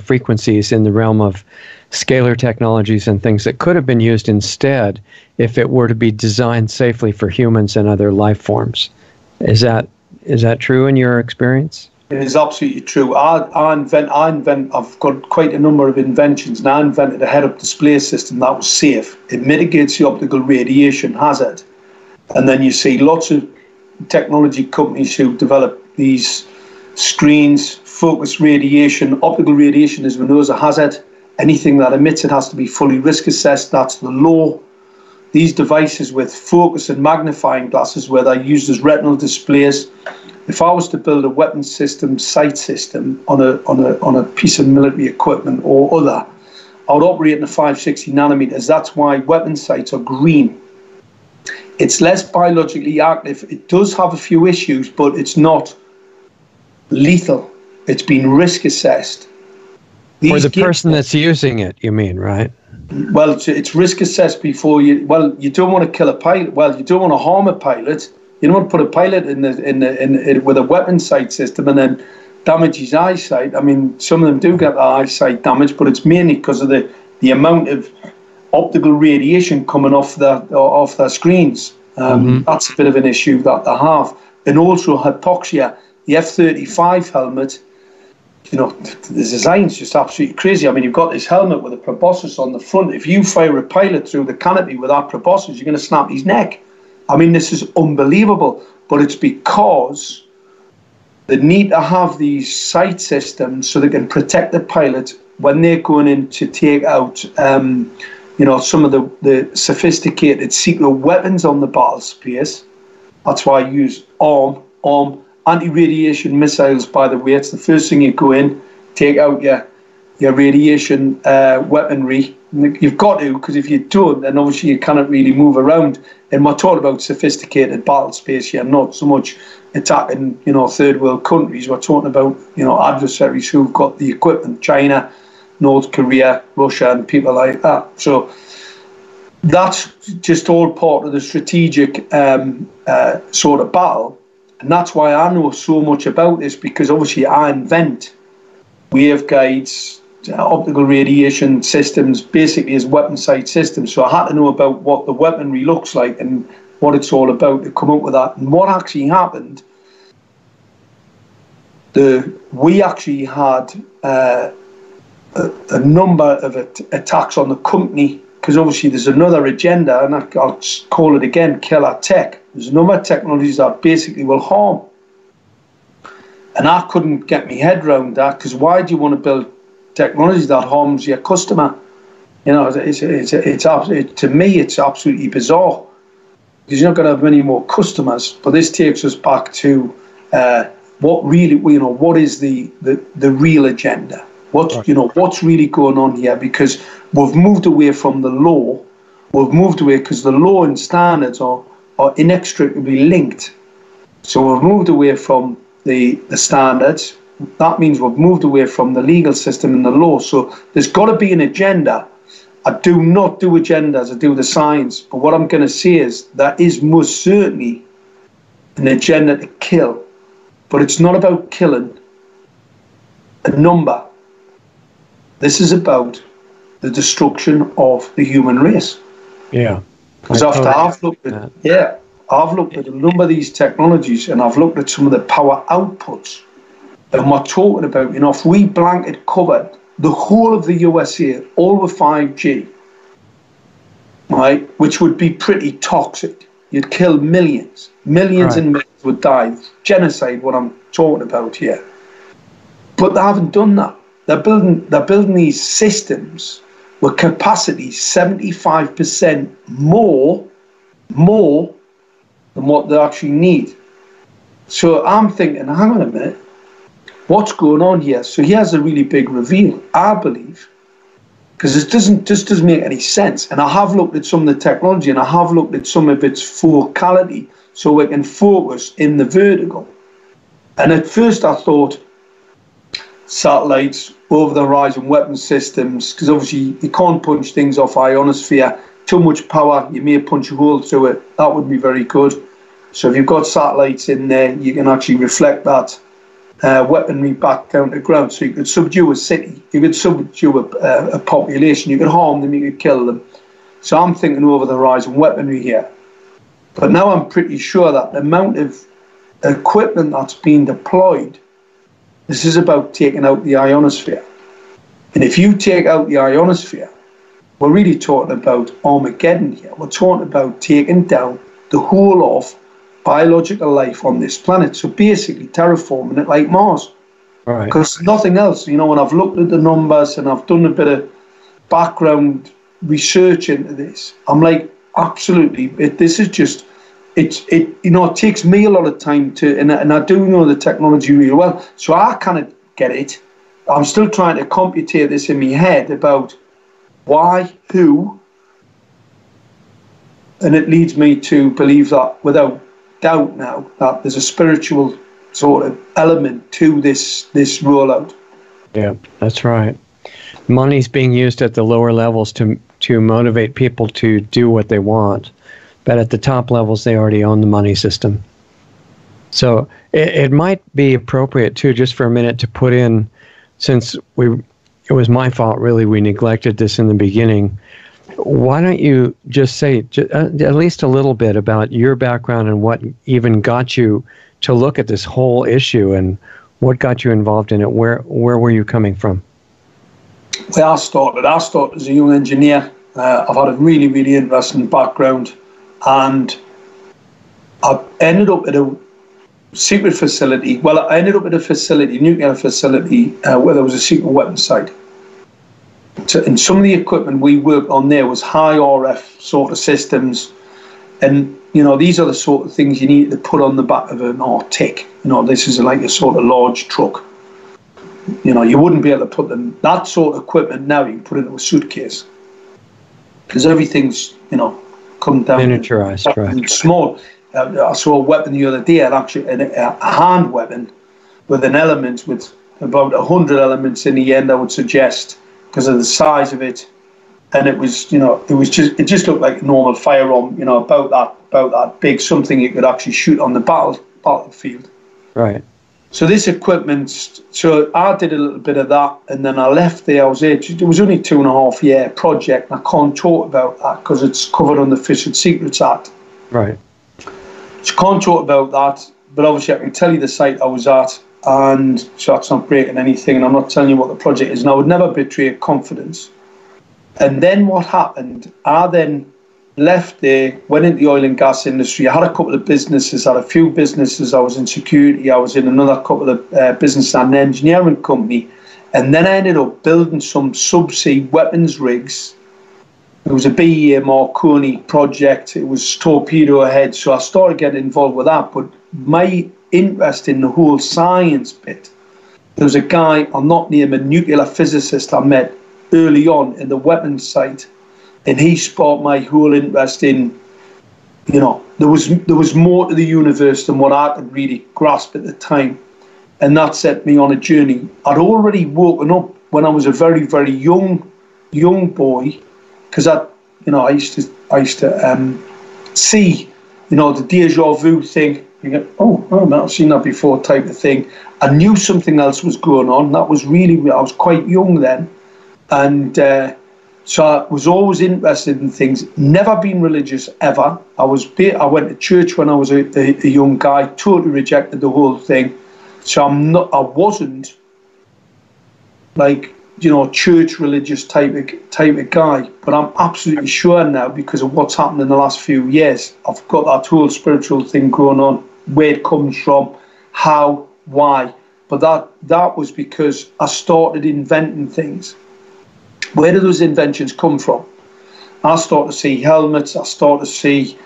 frequencies in the realm of scalar technologies and things that could have been used instead if it were to be designed safely for humans and other life forms. Is that true in your experience? It is absolutely true. I've got quite a number of inventions, and I invented a head-up display system that was safe. It mitigates the optical radiation hazard. And then you see lots of technology companies who develop these screens, focus radiation. Optical radiation, as we know, is a hazard. Anything that emits it has to be fully risk assessed. That's the law. These devices with focus and magnifying glasses, where they're used as retinal displays. If I was to build a weapon system, sight system on a piece of military equipment or other, I would operate in the 560 nanometers. That's why weapon sights are green. It's less biologically active. It does have a few issues, but it's not lethal. It's been risk assessed. For the person that's using it, you mean, right? Well, it's risk assessed before you. Well, you don't want to kill a pilot. Well, you don't want to harm a pilot. You don't want to put a pilot in with a weapon sight system and then damage his eyesight. I mean, some of them do get their eyesight damaged, but it's mainly because of the amount of optical radiation coming off their screens. That's a bit of an issue that they have. And also hypoxia. The F-35 helmet. The design's just absolutely crazy. I mean, you've got this helmet with a proboscis on the front. If you fire a pilot through the canopy with that proboscis, you're going to snap his neck. I mean, this is unbelievable. But it's because they need to have these sight systems so they can protect the pilot when they're going in to take out, some of the sophisticated secret weapons on the battle space. That's why I use ARM. Anti-radiation missiles, by the way, it's the first thing you go in, take out your radiation weaponry. You've got to, because if you don't, then obviously you cannot really move around. And we're talking about sophisticated battle space here, not so much attacking, third world countries. We're talking about, adversaries who've got the equipment, China, North Korea, Russia, and people like that. So that's just all part of the strategic sort of battle. And that's why I know so much about this, because obviously I invent waveguides, optical radiation systems, basically as weapon sight systems. So I had to know about what the weaponry looks like and what it's all about to come up with that. And what actually happened, we actually had a number of attacks on the company, because obviously there's another agenda, and I'll call it again, killer tech. There's a number of technologies that basically will harm. And I couldn't get my head around that, because why do you want to build technology that harms your customer? You know, to me, it's absolutely bizarre because you're not going to have many more customers. But this takes us back to what really, what is the real agenda? What's really going on here? Because we've moved away from the law. We've moved away because the law and standards are inextricably linked. So we've moved away from the standards. That means we've moved away from the legal system and the law. So there's got to be an agenda. I do not do agendas, I do the science. But what I'm going to say is there is most certainly an agenda to kill. But it's not about killing a number. This is about the destruction of the human race. Yeah. Because I've looked at a number of these technologies, and I've looked at some of the power outputs. And we're talking about, if we blanket covered the whole of the USA, all with 5G, right, which would be pretty toxic. You'd kill millions. Millions and millions would die. Genocide, what I'm talking about here. But they haven't done that. They're building these systems with capacity 75% more than what they actually need. So I'm thinking, hang on a minute, what's going on here? So here's a really big reveal, I believe, because it doesn't make any sense. And I have looked at some of the technology, and I have looked at some of its focality, so we can focus in the vertical. And at first I thought satellites, over-the-horizon weapon systems, because obviously you can't punch things off ionosphere. Too much power, you may punch a hole through it. That would be very good. So if you've got satellites in there, you can actually reflect that weaponry back down to ground. So you could subdue a city, you could subdue a population, you could harm them, you could kill them. So I'm thinking over-the-horizon weaponry here. But now I'm pretty sure that the amount of equipment that's being deployed, this is about taking out the ionosphere. And if you take out the ionosphere, we're really talking about Armageddon here. We're talking about taking down the whole of biological life on this planet. So basically terraforming it like Mars. Right. Because nothing else, when I've looked at the numbers and I've done a bit of background research into this, I'm like, absolutely, this is just, it takes me a lot of time to, and I do know the technology really well, so I kind of get it. I'm still trying to computate this in my head about why, who, and it leads me to believe that without doubt now that there's a spiritual sort of element to this rollout. Yeah, that's right. Money's being used at the lower levels to motivate people to do what they want. But at the top levels, they already own the money system. So it might be appropriate, too, just for a minute to put in, since it was my fault, really, we neglected this in the beginning. Why don't you just say at least a little bit about your background and what even got you to look at this whole issue and what got you involved in it? Where were you coming from? Well, I started as a young engineer. I've had a really, really interesting background. And I ended up at a secret facility. Well, I ended up at a nuclear facility, where there was a secret weapons site. And some of the equipment we worked on there was high RF sort of systems. And, these are the sort of things you need to put on the back of an Arctic. This is like a sort of large truck. You wouldn't be able to put that sort of equipment now, you can put it into a suitcase. Because everything's, come down miniaturized, right? Small. I saw a weapon the other day, actually a hand weapon with an element with about 100 elements in the end, I would suggest, because of the size of it. And it was, it just looked like a normal firearm, about that big, something you could actually shoot on the battlefield. Right. So this equipment, so I did a little bit of that, and then I left there. It was only a 2.5 year project, and I can't talk about that because it's covered on the Official Secrets Act. Right. So I can't talk about that, but obviously I can tell you the site I was at, and so that's not breaking anything, and I'm not telling you what the project is, and I would never betray confidence. And then what happened, I then left there, went into the oil and gas industry. I had a couple of businesses, had a few businesses. I was in security. I was in another couple of business and engineering company. And then I ended up building some subsea weapons rigs It was a BEA Marconi project. It was torpedo head. So I started getting involved with that. But my interest in the whole science bit, there was a guy, I'll not name, a nuclear physicist I met early on in the weapons site. And he sparked my whole interest in, you know, there was more to the universe than what I could really grasp at the time. And that set me on a journey. I'd already woken up when I was a very, very young boy, because I used to see, you know, the deja vu thing. You go, oh man, I've seen that before type of thing. I knew something else was going on. That was really, I was quite young then. And so I was always interested in things, never been religious ever. I went to church when I was a young guy, totally rejected the whole thing. So I wasn't like, you know, church religious type of guy, but I'm absolutely sure now, because of what's happened in the last few years, I've got that whole spiritual thing going on, where it comes from, how, why. But that was because I started inventing things. Where do those inventions come from? I started to see helmets, I started to see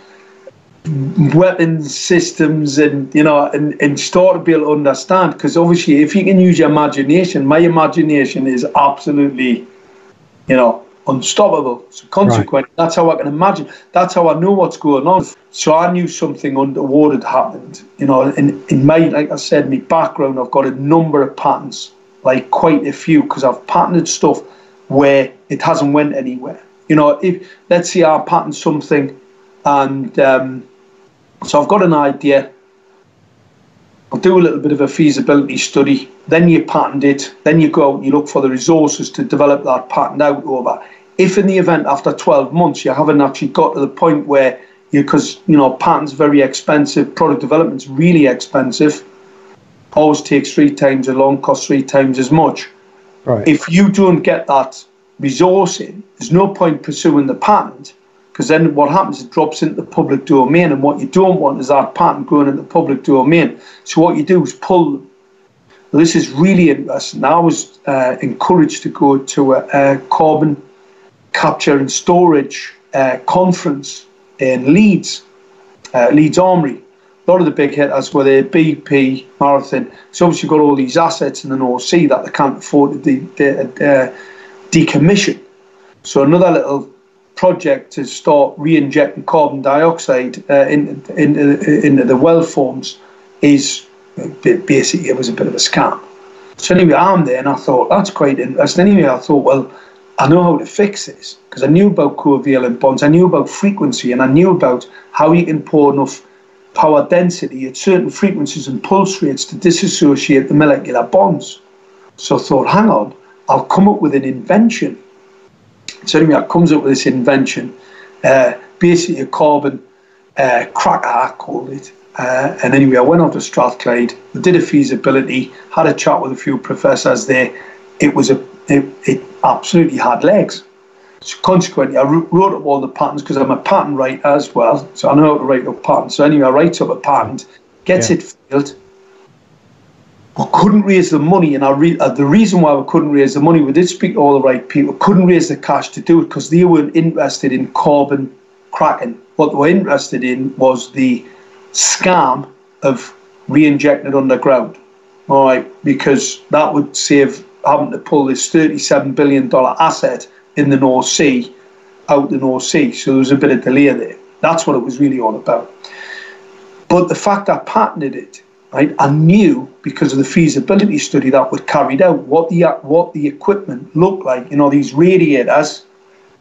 weapons systems, and you know, and start to be able to understand, because obviously if you can use your imagination, my imagination is absolutely, you know, unstoppable. So consequently, That's how I can imagine, that's how I know what's going on. So I knew something underwater had happened, you know. In my, like I said, my background, I've got a number of patents, like quite a few, because I've patented stuff where it hasn't went anywhere. You know, if let's say I patent something, and so I've got an idea, I'll do a little bit of a feasibility study, then you patent it, then you go out and you look for the resources to develop that patent out over. If in the event after 12 months you haven't actually got to the point where because you know, patents are very expensive, product development's really expensive, always takes 3 times as long, costs 3 times as much. Right. If you don't get that resource in, there's no point pursuing the patent, because then what happens, it drops into the public domain, and what you don't want is that patent going into the public domain. So what you do is pull them. Well, this is really interesting. I was encouraged to go to a carbon capture and storage conference in Leeds Armory. A lot of the big hitters were there, BP, Marathon. So obviously you've got all these assets in the North Sea that they can't afford to decommission. So another little project to start re-injecting carbon dioxide into the well forms is basically, it was a bit of a scam. So anyway, I'm there and I thought, that's quite interesting. Anyway, I thought, well, I know how to fix this, because I knew about covalent bonds, I knew about frequency, and I knew about how you can pour enough power density at certain frequencies and pulse rates to disassociate the molecular bonds. So I thought, hang on, I'll come up with an invention. So anyway, I comes up with this invention, basically a carbon cracker, I called it. And anyway, I went off to Strathclyde, did a feasibility, had a chat with a few professors there. It absolutely had legs. So consequently, I wrote up all the patents, because I'm a patent writer as well. So I know how to write up patents. So anyway, I write up a patent, gets it filed. We couldn't raise the money, and the reason why we couldn't raise the money, we did speak to all the right people, couldn't raise the cash to do it, because they weren't interested in carbon cracking. What they were interested in was the scam of re-injecting it underground. All right, because that would save having to pull this $37 billion asset in the North Sea out the North Sea. So there was a bit of delay there. That's what it was really all about. But the fact I patented it, right, I knew, because of the feasibility study that was carried out, what the equipment looked like. You know, these radiators,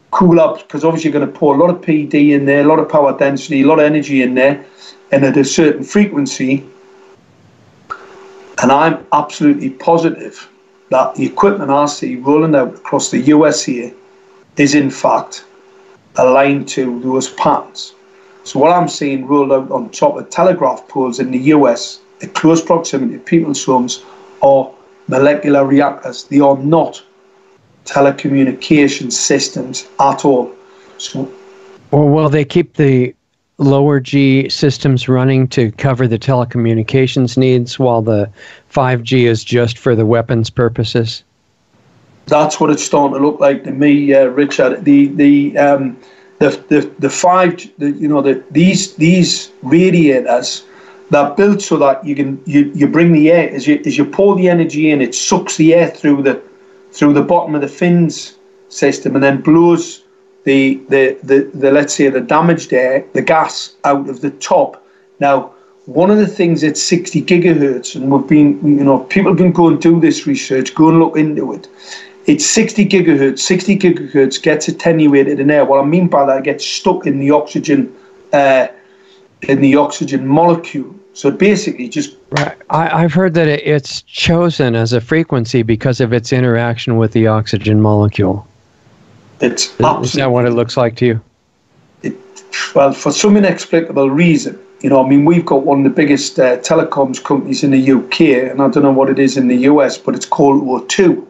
cool up, because obviously you're going to pour a lot of PD in there, a lot of power density, a lot of energy in there, and at a certain frequency. And I'm absolutely positive that the equipment I see rolling out across the US here is in fact aligned to those patents. So what I'm seeing rolled out on top of telegraph poles in the US, at close proximity to people's homes, are molecular reactors. They are not telecommunication systems at all. So, or will they keep the lower G systems running to cover the telecommunications needs, while the 5G is just for the weapons purposes? That's what it's starting to look like to me, Richard. These radiators, they're built so that you bring the air as you pour the energy in, it sucks the air through the bottom of the fins system and then blows the let's say the damaged air, the gas, out of the top. Now, one of the things at 60 gigahertz, and people can go and do this research, go and look into it. It's 60 gigahertz. 60 gigahertz gets attenuated in air. What I mean by that, it gets stuck in the oxygen molecule. So basically, just right. I've heard that it's chosen as a frequency because of its interaction with the oxygen molecule. Is that what it looks like to you? Well, for some inexplicable reason, we've got one of the biggest telecoms companies in the UK, and I don't know what it is in the US, but it's called O2.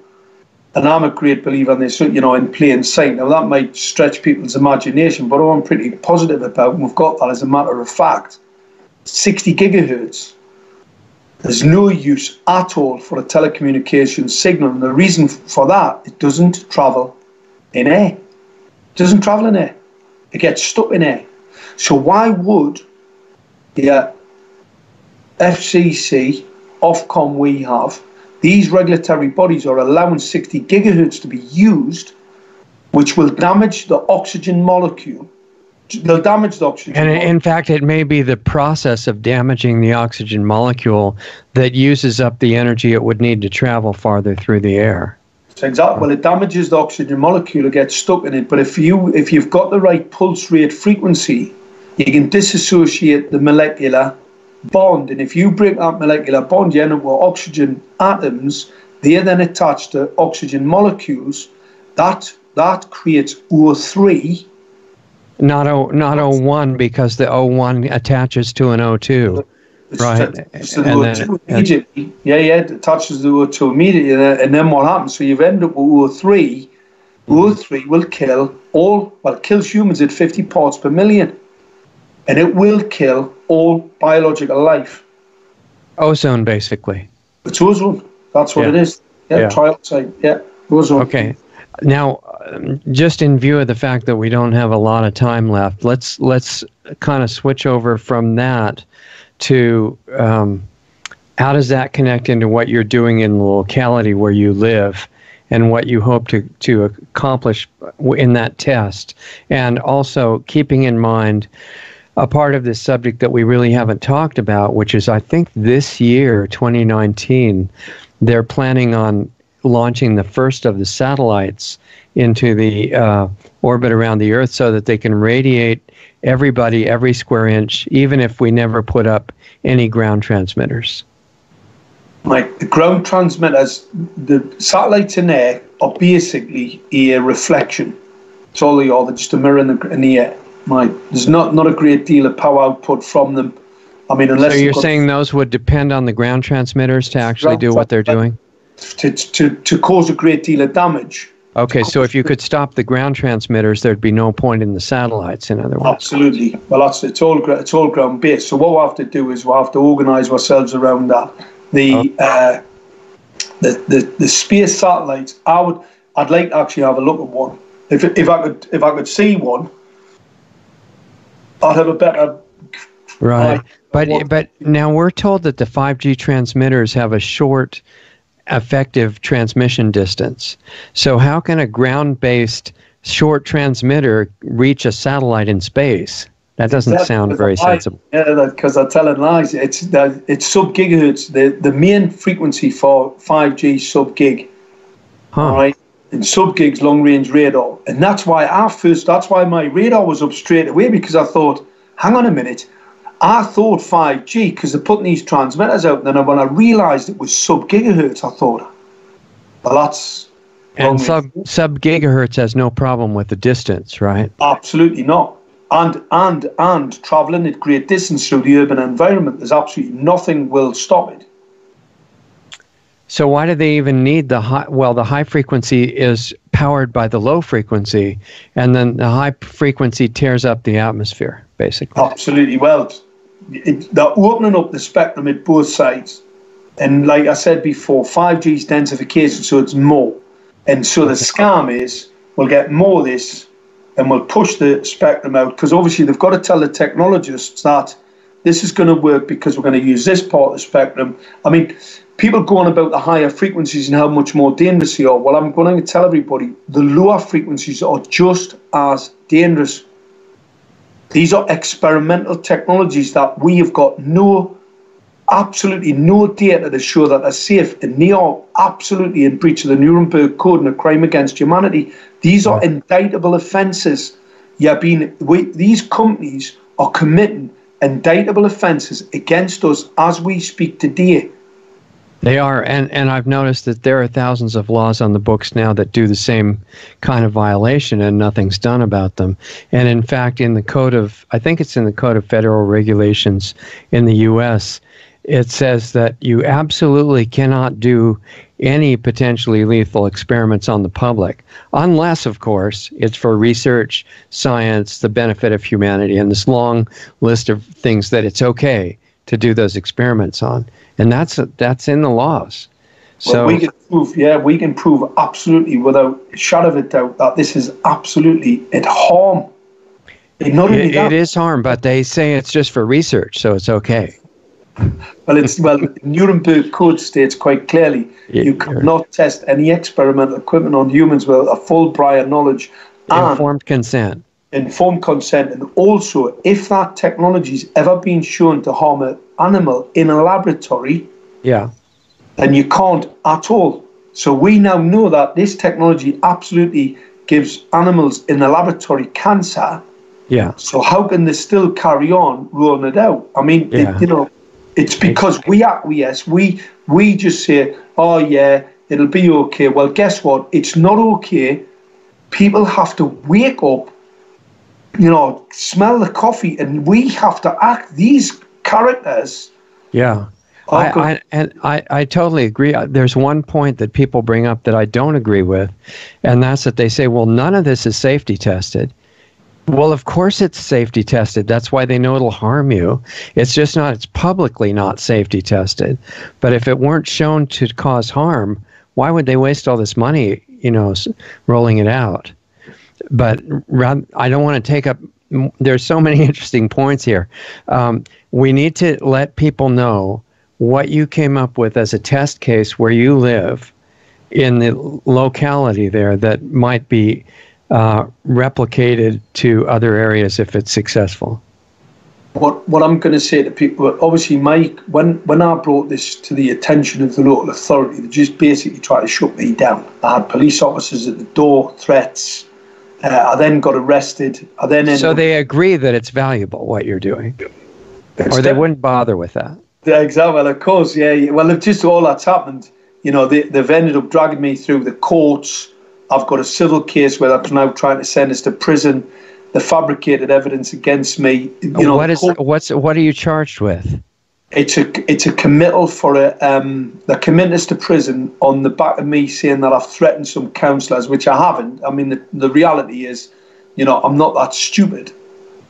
And I'm a great believer in this, in plain sight. Now, that might stretch people's imagination, but I'm pretty positive about, and we've got that as a matter of fact. 60 gigahertz. There's no use at all for a telecommunications signal. And the reason for that, it doesn't travel in air. It doesn't travel in air. It gets stuck in air. So why would the FCC, Ofcom we have, these regulatory bodies are allowing 60 gigahertz to be used, which will damage the oxygen molecule. They'll damage the oxygen molecule. In fact, it may be the process of damaging the oxygen molecule that uses up the energy it would need to travel farther through the air. So exactly. Well, it damages the oxygen molecule, it gets stuck in it. But if you've got the right pulse rate frequency, you can disassociate the molecular bond, and if you break that molecular bond, you end up with oxygen atoms. They are then attached to oxygen molecules. That creates O3. Not O1, because the O1 attaches to an O2, right? So the O2 immediately, it attaches to the O2 immediately, and then what happens? So you've ended up with O3. O3 will kills humans at 50 parts per million. And it will kill all biological life. Ozone, basically. It's ozone. That's what it is. Trioxide. Yeah, ozone. Okay. Now, just in view of the fact that we don't have a lot of time left, let's kind of switch over from that to how does that connect into what you're doing in the locality where you live and what you hope to accomplish in that test, and also keeping in mind a part of this subject that we really haven't talked about, which is, I think this year, 2019, they're planning on launching the first of the satellites into the orbit around the Earth so that they can radiate everybody every square inch, even if we never put up any ground transmitters. Like the ground transmitters, the satellites in there are basically a reflection. It's all they are. They're just a mirror in the air. There's not a great deal of power output from them. I mean, unless so you're saying those would depend on the ground transmitters to actually do what they're doing? To cause a great deal of damage. Okay, so if you could stop the ground transmitters, there'd be no point in the satellites, in other words. Absolutely. Well, it's all ground based. So what we have to do is we have to organise ourselves around that. The space satellites. I'd like to actually have a look at one. If I could see one, I'd have a better. Right, but now we're told that the 5G transmitters have a short effective transmission distance. So how can a ground-based short transmitter reach a satellite in space? That doesn't sound very sensible. Yeah, because they're telling lies. It's sub-gigahertz. The main frequency for 5G sub-gig. All right, and sub-gig's long-range radar, and that's why my radar was up straight away, because I thought, hang on a minute. I thought 5G, because they're putting these transmitters out, and then when I realised it was sub-gigahertz, I thought, well, that's... And sub-gigahertz has no problem with the distance, right? Absolutely not. And travelling at great distance through the urban environment, there's absolutely nothing will stop it. So why do they even need the high? Well, the high frequency is powered by the low frequency, and then the high frequency tears up the atmosphere, basically. Absolutely. Well, they're opening up the spectrum at both sides. And like I said before, 5G's densification, so it's more. And so the scam is, we'll get more of this and we'll push the spectrum out, because obviously they've got to tell the technologists that this is going to work because we're going to use this part of the spectrum. I mean, people go on about the higher frequencies and how much more dangerous they are. Well, I'm going to tell everybody the lower frequencies are just as dangerous. These are experimental technologies that we have got absolutely no data to show that they're safe, and they are absolutely in breach of the Nuremberg Code and a crime against humanity. These are indictable offences. These companies are committing indictable offences against us as we speak today. They are, and I've noticed that there are thousands of laws on the books now that do the same kind of violation, and nothing's done about them. And in fact, in the Code of Federal Regulations in the U.S., it says that you absolutely cannot do any potentially lethal experiments on the public, unless, of course, it's for research, science, the benefit of humanity, and this long list of things that it's okay to do those experiments on. And that's in the laws. So well, we can prove absolutely without a shadow of a doubt that this is absolutely at harm. It is harm, but they say it's just for research, so it's okay. Well, the Nuremberg Code states quite clearly you cannot test any experimental equipment on humans without a full prior knowledge and informed consent. Informed consent, and also if that technology's ever been shown to harm an animal in a laboratory, then you can't at all. So we now know that this technology absolutely gives animals in the laboratory cancer. Yeah. So how can they still carry on rolling it out? I mean, it's because we acquiesce. We just say, oh yeah, it'll be okay. Well, guess what? It's not okay. People have to wake up, smell the coffee, and we have to act. These characters. Yeah. I totally agree. There's one point that people bring up that I don't agree with, and that's that they say, well, none of this is safety tested. Well, of course it's safety tested. That's why they know it'll harm you. It's publicly not safety tested. But if it weren't shown to cause harm, why would they waste all this money, rolling it out? But I don't want to take up, there's so many interesting points here. We need to let people know what you came up with as a test case where you live in the locality there that might be replicated to other areas if it's successful. What I'm going to say to people, obviously, Mike, when I brought this to the attention of the local authority, they just basically tried to shut me down. I had police officers at the door, threats. I then got arrested. So they agree that it's valuable what you're doing, or they wouldn't bother with that. Exactly. Well, of course, yeah. Well, if just all that's happened, they've ended up dragging me through the courts. I've got a civil case where they're now trying to send us to prison. They fabricated evidence against me. What are you charged with? It's a committal for they're committing us to prison on the back of me saying that I've threatened some counsellors, which I haven't. I mean, the reality is, I'm not that stupid.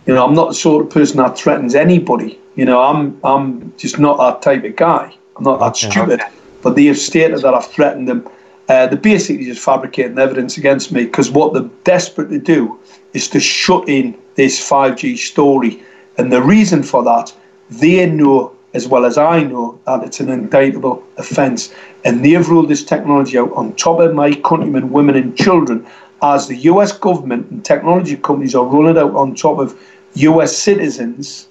I'm not the sort of person that threatens anybody. I'm just not that type of guy. I'm not that stupid. But they have stated that I've threatened them. They're basically just fabricating evidence against me, because what they're desperate to do is to shut in this 5G story. And the reason for that, they know as well as I know that it's an indictable offence. And they've rolled this technology out on top of my countrymen, women and children, as the US government and technology companies are rolling it out on top of US citizens.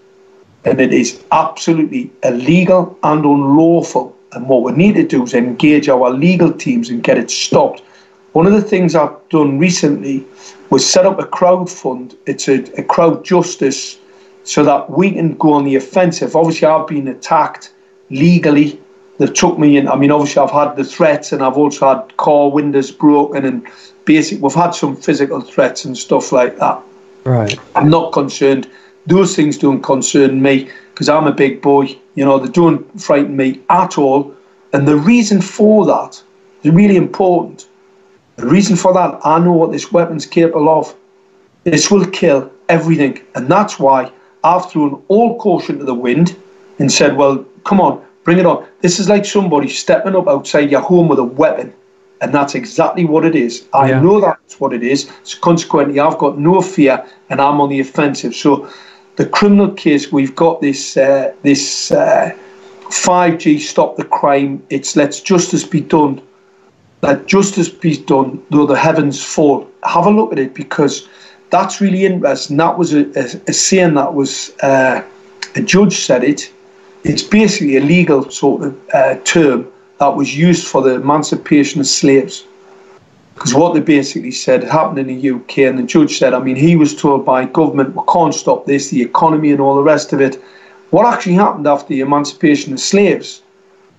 And it is absolutely illegal and unlawful. And what we need to do is engage our legal teams and get it stopped. One of the things I've done recently was set up a crowd fund. It's a crowd justice, so that we can go on the offensive. Obviously, I've been attacked legally. They've took me in. I mean, obviously, I've had the threats, and I've also had car windows broken, and we've had some physical threats and stuff like that. Right. I'm not concerned. Those things don't concern me, because I'm a big boy. They don't frighten me at all. And the reason for that is really important. The reason for that, I know what this weapon's capable of. This will kill everything. And that's why I've thrown all caution to the wind and said, well, come on, bring it on. This is like somebody stepping up outside your home with a weapon. and that's exactly what it is. I know that's what it is. So consequently, I've got no fear, and I'm on the offensive. So the criminal case, we've got this 5G stop the crime. It's let's justice be done. Let justice be done, though the heavens fall. Have a look at it, because that's really interesting. That was a saying that was a judge said it. It's basically a legal sort of term that was used for the emancipation of slaves. Because what they basically said happened in the UK, and the judge said, I mean, he was told by government, we can't stop this, the economy and all the rest of it. What actually happened after the emancipation of slaves?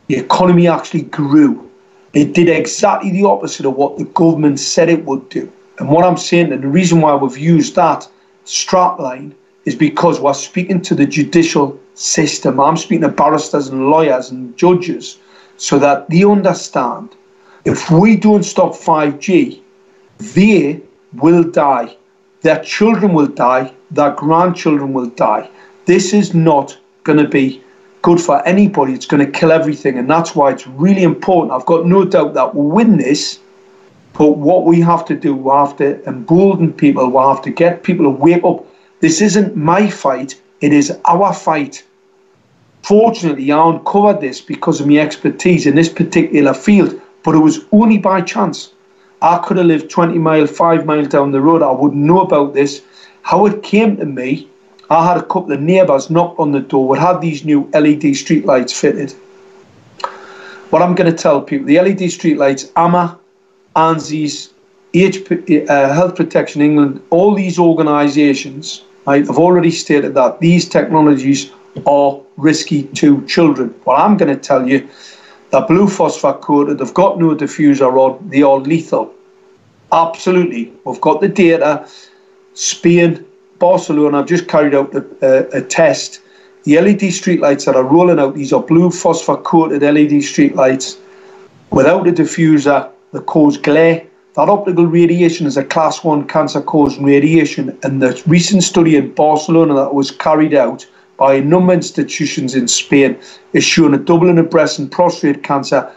The economy actually grew. It did exactly the opposite of what the government said it would do. And what I'm saying, and the reason why we've used that strap line, is because we're speaking to the judicial system. I'm speaking to barristers and lawyers and judges, so that they understand if we don't stop 5G, they will die. Their children will die. Their grandchildren will die. This is not going to be good for anybody. It's going to kill everything. And that's why it's really important. I've got no doubt that we'll win this. But what we have to do, we have to embolden people. We have to get people to wake up. This isn't my fight. It is our fight. Fortunately, I uncovered this because of my expertise in this particular field, but it was only by chance. I could have lived 20 miles, 5 miles down the road. I wouldn't know about this. How it came to me, I had a couple of neighbours knock on the door. We had these new LED streetlights fitted. What I'm going to tell people, the LED streetlights, AMA, ANSIS, Health Protection England, all these organisations, right, have already stated that these technologies are risky to children. Well, I'm going to tell you that blue phosphor coated, they've got no diffuser on, they are lethal. Absolutely. We've got the data. Spain, Barcelona, I've just carried out a test. The LED streetlights that are rolling out, these are blue phosphor coated LED streetlights without a diffuser that cause glare. That optical radiation is a class 1 cancer causing radiation, and the recent study in Barcelona that was carried out by a number of institutions in Spain is showing a doubling of breast and prostate cancer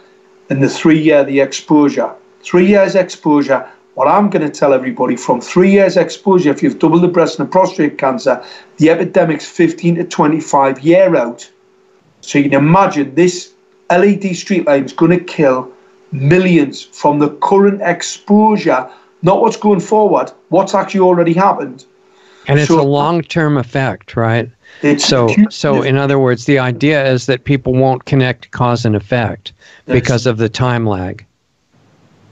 in the 3-year the exposure. 3 years exposure. What I'm going to tell everybody, from 3 years exposure, if you've doubled the breast and the prostate cancer, the epidemic's 15 to 25 year out. So you can imagine this LED street line is going to kill millions from the current exposure, not what's going forward, what's actually already happened. And it's a long-term effect, right? So in other words, the idea is that people won't connect cause and effect because of the time lag.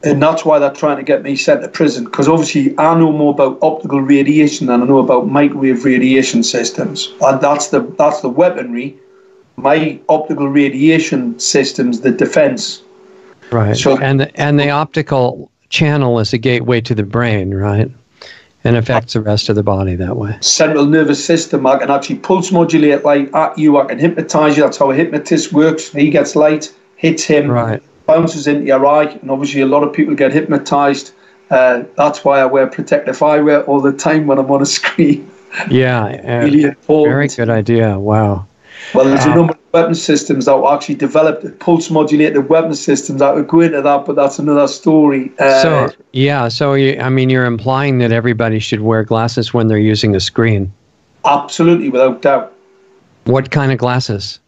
And that's why they're trying to get me sent to prison, because obviously I know more about optical radiation than I know about microwave radiation systems. And that's the weaponry. My optical radiation systems, the defense. Right. So, and the optical channel is a gateway to the brain, right? And affects the rest of the body that way. Central nervous system. I can actually pulse modulate light at you. I can hypnotize you. That's how a hypnotist works. He gets light, hits him, bounces into your eye. And obviously a lot of people get hypnotized. That's why I wear protective eyewear all the time when I'm on a screen. Yeah. Really important. Very good idea. Wow. Well, there's a number of weapon systems that were actually developed, pulse modulated weapon systems. I would go into that, but that's another story. So you're implying that everybody should wear glasses when they're using a screen. Absolutely, without doubt. What kind of glasses?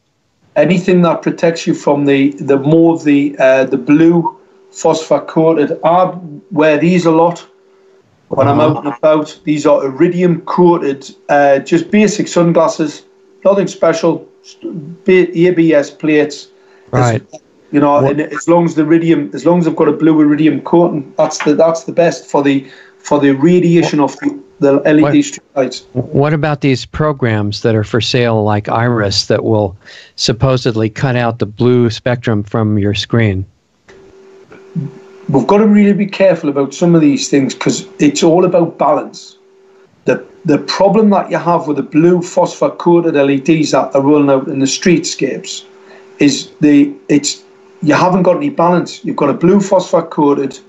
Anything that protects you from the blue phosphor coated. I wear these a lot when I'm out and about. These are iridium coated, just basic sunglasses. Nothing special, ABS plates. Right. And as long as I've got a blue iridium coating, that's the best for the radiation of the LED streetlights. What about these programs that are for sale, like Iris, that will supposedly cut out the blue spectrum from your screen? We've got to really be careful about some of these things, because it's all about balance. The problem that you have with the blue phosphor coated LEDs that are rolling out in the streetscapes is you haven't got any balance. You've got a blue phosphor coated,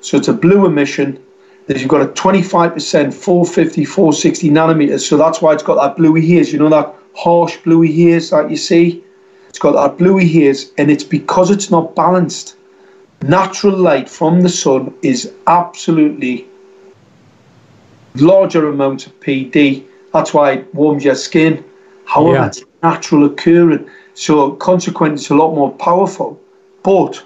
so it's a blue emission. Then you've got a 25%, 450, 460 nanometers. So that's why it's got that bluey haze. You know that harsh bluey haze that you see? It's got that bluey haze, and it's because it's not balanced. natural light from the sun is absolutely larger amounts of PD. That's why it warms your skin. However, it's natural occurring. So consequently, it's a lot more powerful. But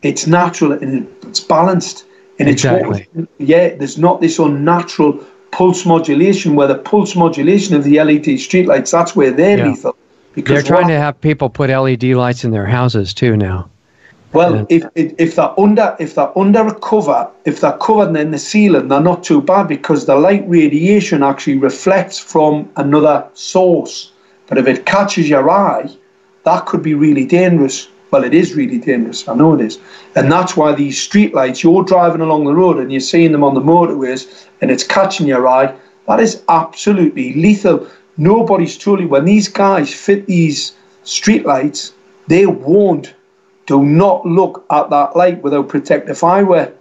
it's natural and it's balanced. And exactly. There's not this unnatural pulse modulation, where the pulse modulation of the LED streetlights, that's where they're lethal. Because they're trying to have people put LED lights in their houses too now. Well, if they're under a cover, if they're covered in the ceiling, they're not too bad, because the light radiation actually reflects from another source. But if it catches your eye, that could be really dangerous. Well, it is really dangerous. I know it is. And that's why these street lights, you're driving along the road and you're seeing them on the motorways and it's catching your eye, that is absolutely lethal. Nobody's told you, when these guys fit these street lights, they're warned, do not look at that light without protective eyewear.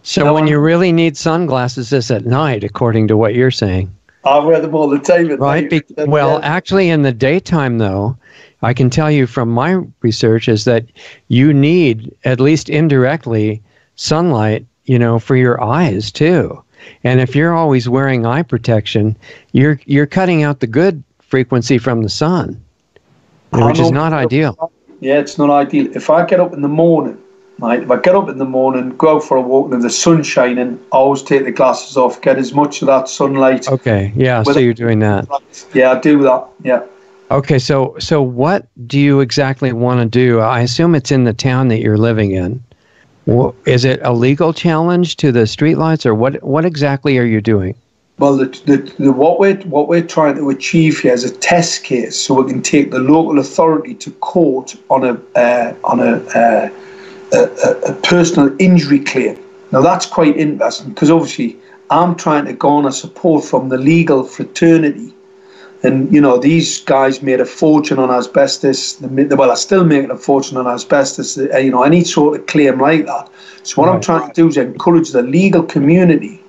So when you really need sunglasses, it's at night, according to what you're saying. I wear them all the time at night. Well, actually, in the daytime, though, I can tell you from my research is that you need, at least indirectly, sunlight, for your eyes too. And if you're always wearing eye protection, you're cutting out the good frequency from the sun, which is not ideal. Yeah, it's not ideal. If I get up in the morning, right, go out for a walk, and if the sun's shining, I always take the glasses off, get as much of that sunlight. Okay, yeah, so you're doing that. Yeah, I do that, yeah. Okay, so what do you exactly want to do? I assume it's in the town that you're living in. Is it a legal challenge to the streetlights, or what exactly are you doing? Well, what we're trying to achieve here is a test case, so we can take the local authority to court on a personal injury claim. Now that's quite interesting, because obviously I'm trying to garner support from the legal fraternity. And, these guys made a fortune on asbestos. Well, are still making a fortune on asbestos, any sort of claim like that. So what I'm trying to do is encourage the legal community,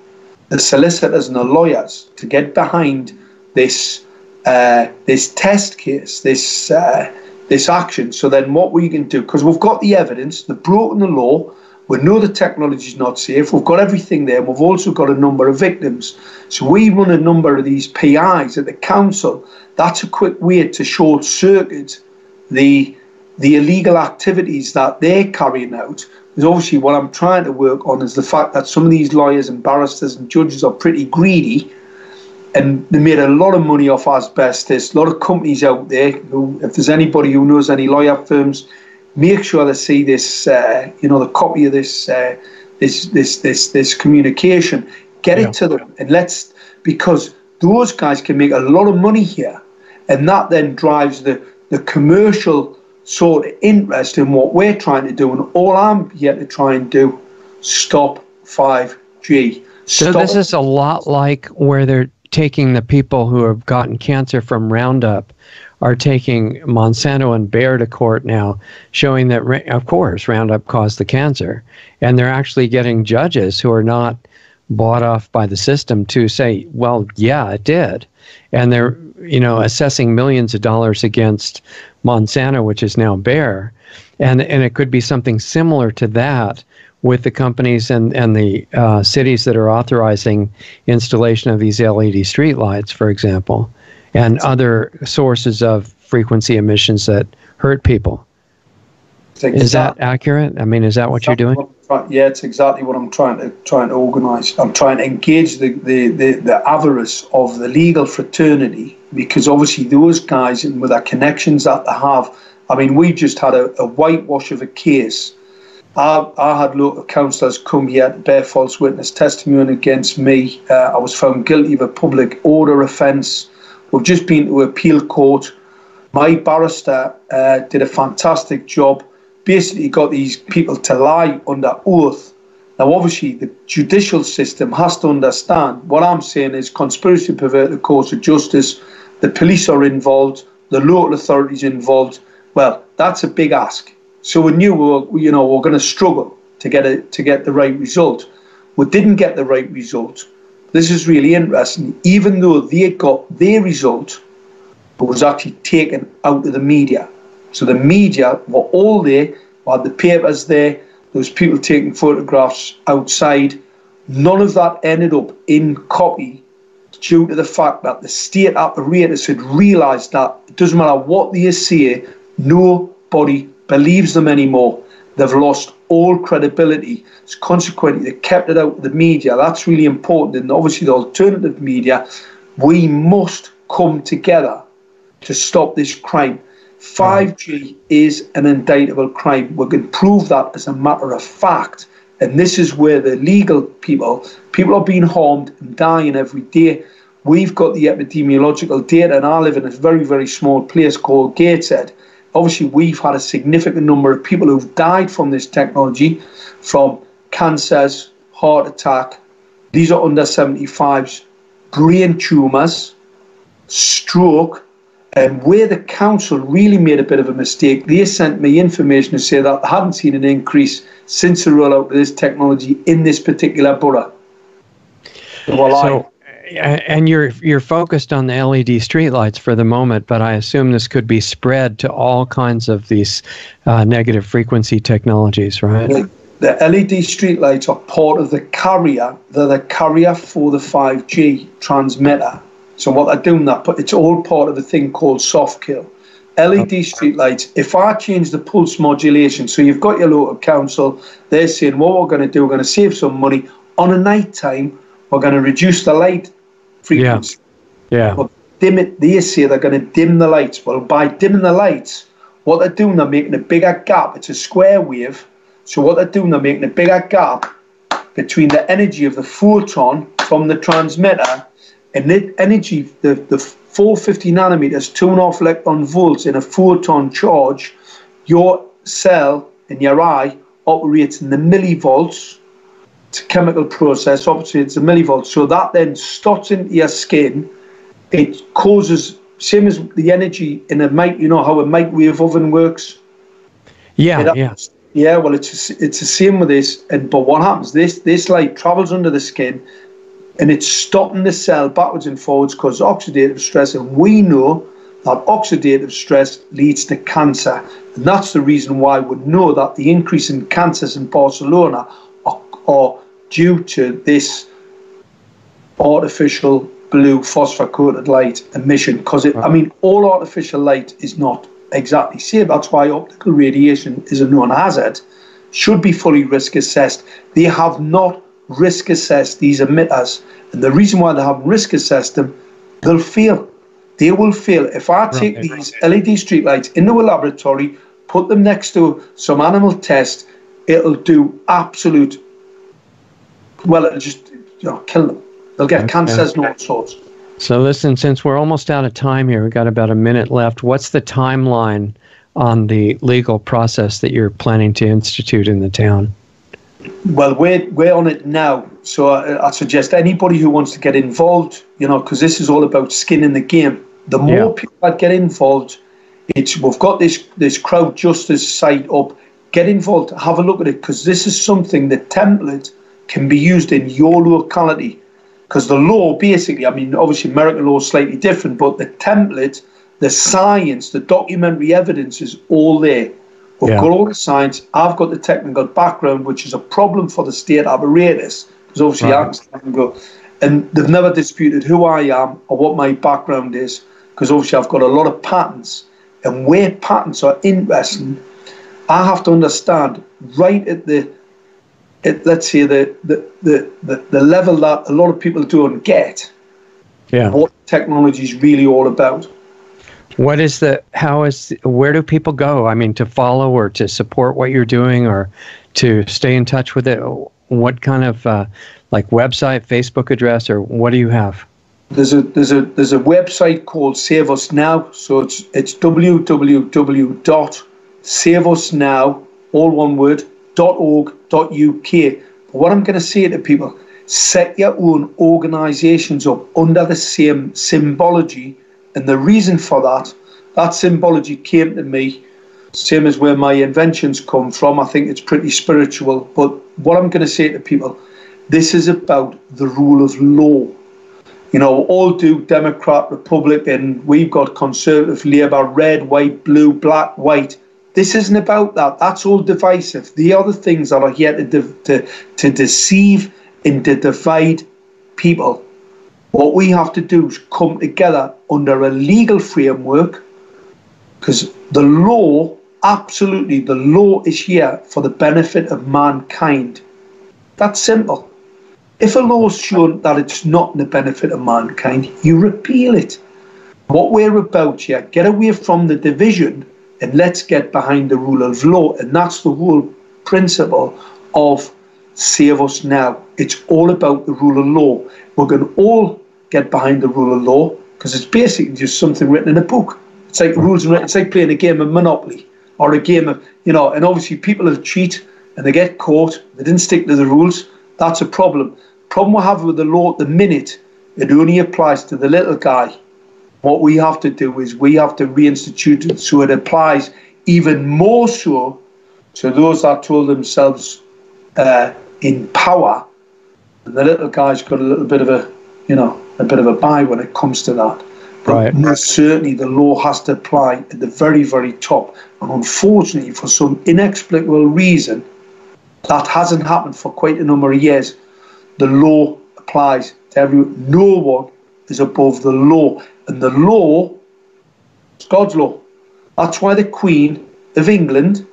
the solicitors and the lawyers, to get behind this test case, this action. So then what we can do, because we've got the evidence, they've broken the law, we know the technology is not safe, we've got everything there, and we've also got a number of victims. So we run a number of these PIs at the council. That's a quick way to short circuit the illegal activities that they're carrying out. Because obviously what I'm trying to work on is the fact that some of these lawyers and barristers and judges are pretty greedy, and they made a lot of money off asbestos. A lot of companies out there who, if there's anybody who knows any lawyer firms, make sure they see this, the copy of this communication. Get it to them, and because those guys can make a lot of money here, and that then drives the commercial sort of interest in what we're trying to do. And all I'm here to try and do, stop 5G. So this is a lot like where they're taking the people who have gotten cancer from Roundup, are taking Monsanto and Bayer to court now, showing that, of course, Roundup caused the cancer. And they're actually getting judges who are not bought off by the system to say, well, yeah, it did. And they're, assessing millions of dollars against Monsanto, which is now Bayer. And it could be something similar to that with the companies and the cities that are authorizing installation of these LED streetlights, for example, and other sources of frequency emissions that hurt people. Is that accurate? I mean, is that what you're doing? Yeah, it's exactly what I'm trying to organise. I'm trying to engage the avarice of the legal fraternity, because obviously those guys, and with their connections that they have, I mean, we just had a whitewash of a case. I had local councillors come here to bear false witness testimony against me. I was found guilty of a public order offence. We've just been to appeal court. My barrister did a fantastic job. Basically got these people to lie under oath. Now, obviously, the judicial system has to understand what I'm saying is conspiracy to pervert the course of justice. The police are involved. The local authorities involved. Well, that's a big ask. So we knew we're going to struggle to get the right result. We didn't get the right result. This is really interesting. Even though they got their result, it was actually taken out of the media. So the media were all there, we had the papers there, there was people taking photographs outside. None of that ended up in copy due to the fact that the state apparatus had realised that it doesn't matter what they say, nobody believes them anymore. They've lost all credibility. So consequently, they kept it out of the media. That's really important. And obviously, the alternative media, we must come together to stop this crime. 5G is an indictable crime. We can prove that as a matter of fact. And this is where the legal people are being harmed and dying every day. We've got the epidemiological data, and I live in a very, very small place called Gateshead. Obviously, we've had a significant number of people who've died from this technology, from cancers, heart attack. These are under 75s, brain tumours, stroke. And where the council really made a bit of a mistake, they sent me information to say that they hadn't seen an increase since the rollout of this technology in this particular borough. And you're focused on the LED streetlights for the moment, but I assume this could be spread to all kinds of these negative frequency technologies, right? The LED streetlights are part of the carrier. They're the carrier for the 5G transmitter. So what they're doing that, but it's all part of a thing called soft kill. LED streetlights, if I change the pulse modulation, so you've got your local council, they're saying, what we're going to do, we're going to save some money. On a night time, we're going to reduce the light frequency. Yeah. But dim it, they say they're going to dim the lights. Well, by dimming the lights, what they're doing, they're making a bigger gap. It's a square wave. So what they're doing, they're making a bigger gap between the energy of the photon from the transmitter and the energy, the 450 nanometers, 2.5 electron volts in a photon charge. Your cell in your eye operates in the millivolts. It's a chemical process, obviously it's a millivolt. So that then starts into your skin. It causes, same as the energy in a mic, you know how a microwave oven works? Yeah. Yeah, well, it's the same with this. But what happens, this light travels under the skin, and it's stopping the cell backwards and forwards because oxidative stress, and we know that oxidative stress leads to cancer. And that's the reason why we know that the increase in cancers in Barcelona are due to this artificial blue phosphor-coated light emission. Because, all artificial light is not exactly safe. That's why optical radiation is a known hazard, should be fully risk assessed. They have not risk assess these emitters, and the reason why they haven't risk assessed them, they'll fail. They will fail. If I take these LED streetlights into a laboratory, put them next to some animal test, it'll do absolute, well, it'll just kill them. They'll get cancers and all sorts. So listen, since we're almost out of time here, we've got about a minute left. What's the timeline on the legal process that you're planning to institute in the town? Well, we're on it now, so I suggest anybody who wants to get involved, because this is all about skin in the game. The more people that get involved, we've got this crowd justice site up. Get involved, have a look at it, because this is something, the template can be used in your locality. Because the law, basically, obviously American law is slightly different, but the template, the science, the documentary evidence is all there. We've got all the science. I've got the technical background, which is a problem for the state apparatus, because obviously I can go. And they've never disputed who I am or what my background is, because obviously I've got a lot of patents. And where patents are interesting, I have to understand right at let's say the level that a lot of people don't get, what technology is really all about. Where do people go? To follow or to support what you're doing or to stay in touch with it? What kind of website, Facebook address, or what do you have? There's a website called Save Us Now. So it's www.saveusnow, all one word, .org.uk. But what I'm going to say to people, set your own organisations up under the same symbology. And the reason for that symbology came to me, same as where my inventions come from. I think it's pretty spiritual. But what I'm going to say to people, this is about the rule of law. All do Democrat, Republican, we've got Conservative, Labour, red, white, blue, black, white. This isn't about that. That's all divisive. The other things that are here to deceive and to divide people. What we have to do is come together under a legal framework, because the law, absolutely, the law is here for the benefit of mankind. That's simple. If a law is shown that it's not in the benefit of mankind, you repeal it. What we're about here, get away from the division and let's get behind the rule of law. And that's the whole principle of Save Us Now. It's all about the rule of law. We're going to all get behind the rule of law because it's basically just something written in a book. It's like rules and it's like playing a game of Monopoly or a game of, and obviously people will cheat and they get caught. They didn't stick to the rules. That's a problem. Problem we have with the law at the minute, it only applies to the little guy. What we have to do is we have to reinstitute it so it applies even more so to those that told themselves in power. And the little guy's got a little bit of a buy when it comes to that. But right. Most certainly the law has to apply at the very, very top. And unfortunately, for some inexplicable reason, that hasn't happened for quite a number of years. The law applies to everyone. No one is above the law. And the law is God's law. That's why the Queen of England,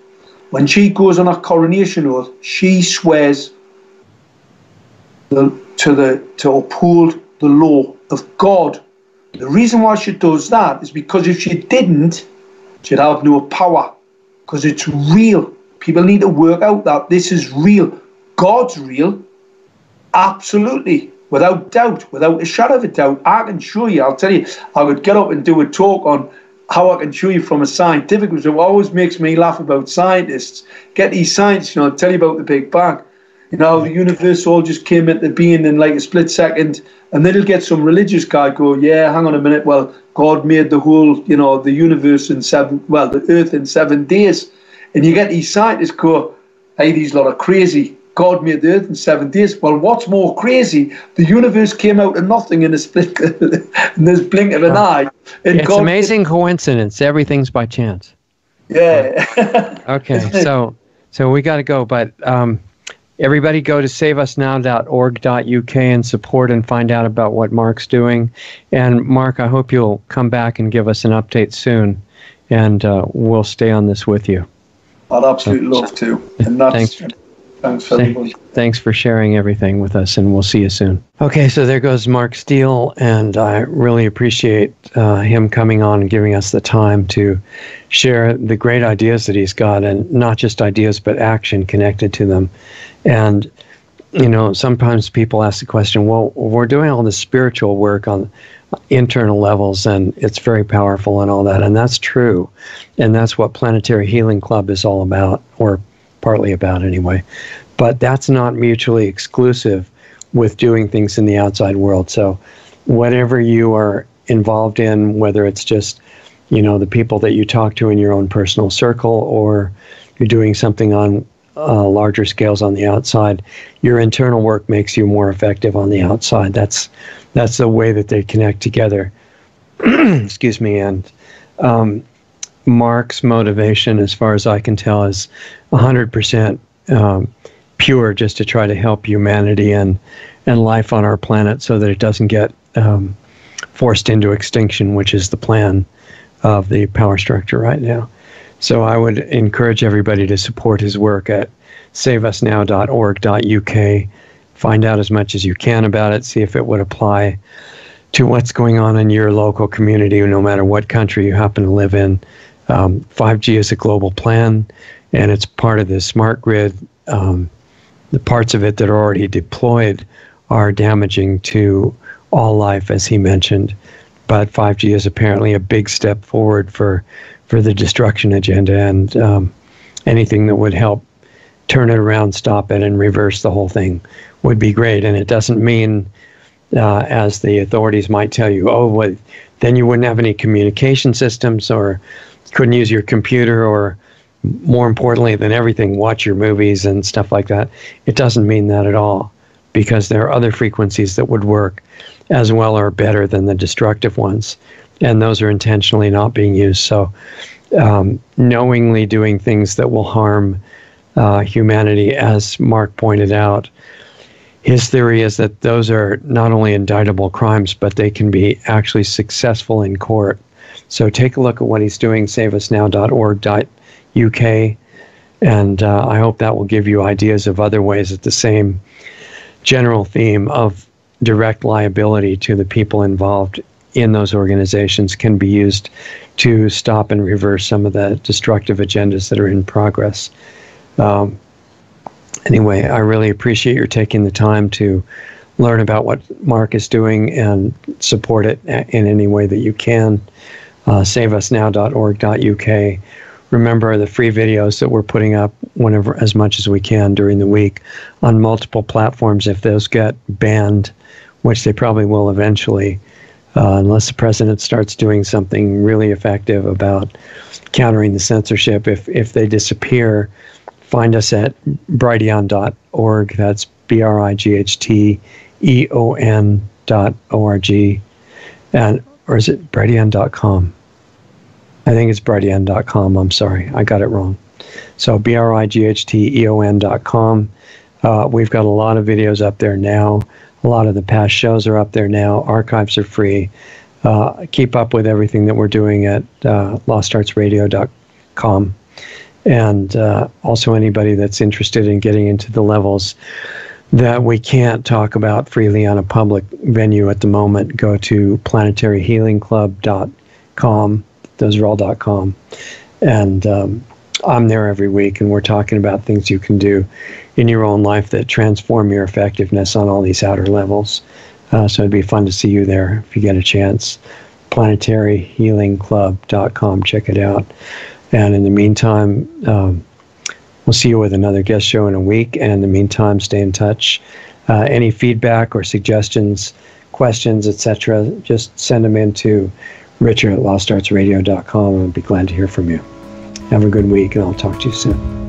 when she goes on her coronation oath, she swears to uphold the law of God. The reason why she does that is because if she didn't, she'd have no power. Because it's real. People need to work out that this is real. God's real. Absolutely. Without doubt. Without a shadow of a doubt. I can show you. I'll tell you. I would get up and do a talk on how I can show you from a scientific perspective. It always makes me laugh about scientists. Get these scientists, tell you about the Big Bang. The universe all just came into being in like a split second. And then you'll get some religious guy go, yeah, hang on a minute. Well, God made the whole, the universe the earth in 7 days. And you get these scientists go, hey, these lot are crazy. God made the earth in 7 days. Well, what's more crazy? The universe came out of nothing in a split, in this blink of an eye. And it's amazing coincidence. Everything's by chance. Yeah. Okay, so we got to go, but everybody go to saveusnow.org.uk and support and find out about what Mark's doing. And Mark, I hope you'll come back and give us an update soon, and we'll stay on this with you. I'd absolutely love to. And that's, thanks everybody. Thanks for sharing everything with us, and we'll see you soon. Okay, so there goes Mark Steele, and I really appreciate him coming on and giving us the time to share the great ideas that he's got, and not just ideas, but action connected to them. And, sometimes people ask the question, well, we're doing all this spiritual work on internal levels, and it's very powerful and all that. And that's true. And that's what Planetary Healing Club is all about, or partly about anyway. But that's not mutually exclusive with doing things in the outside world. So whatever you are involved in, whether it's just, the people that you talk to in your own personal circle, or you're doing something on larger scales on the outside, your internal work makes you more effective on the outside. That's the way that they connect together. Excuse me. And Mark's motivation, as far as I can tell, is 100% pure, just to try to help humanity and life on our planet so that it doesn't get forced into extinction, which is the plan of the power structure right now. So I would encourage everybody to support his work at saveusnow.org.uk. Find out as much as you can about it. See if it would apply to what's going on in your local community, no matter what country you happen to live in. 5G is a global plan, and it's part of the smart grid. The parts of it that are already deployed are damaging to all life, as he mentioned. But 5G is apparently a big step forward for the destruction agenda, and anything that would help turn it around, stop it, and reverse the whole thing would be great. And it doesn't mean, as the authorities might tell you, then you wouldn't have any communication systems, or couldn't use your computer, or more importantly than everything, watch your movies and stuff like that. It doesn't mean that at all, because there are other frequencies that would work as well or better than the destructive ones. And those are intentionally not being used. So knowingly doing things that will harm humanity, as Mark pointed out. His theory is that those are not only indictable crimes, but they can be actually successful in court. So take a look at what he's doing, saveusnow.org.uk, and I hope that will give you ideas of other ways that the same general theme of direct liability to the people involved in those organizations can be used to stop and reverse some of the destructive agendas that are in progress. Anyway, I really appreciate your taking the time to learn about what Mark is doing and support it in any way that you can. Saveusnow.org.uk. Remember the free videos that we're putting up whenever, as much as we can during the week on multiple platforms. If those get banned, which they probably will eventually, unless the president starts doing something really effective about countering the censorship, if they disappear, find us at brighteon.org. That's brighteon.org. Or is it brighteon.com? I think it's brighteon.com. I'm sorry, I got it wrong. So brighteon.com. We've got a lot of videos up there now. A lot of the past shows are up there now. Archives are free. Keep up with everything that we're doing at lostartsradio.com. And also anybody that's interested in getting into the levels that we can't talk about freely on a public venue at the moment, go to planetaryhealingclub.com. Those are all .com. And I'm there every week, and we're talking about things you can do in your own life that transform your effectiveness on all these outer levels. So it'd be fun to see you there if you get a chance. planetaryhealingclub.com. Check it out. And in the meantime, we'll see you with another guest show in a week. And in the meantime, stay in touch. Any feedback or suggestions, questions, etc., just send them in to Richard at lostartsradio.com, and I'll be glad to hear from you. Have a good week, and I'll talk to you soon.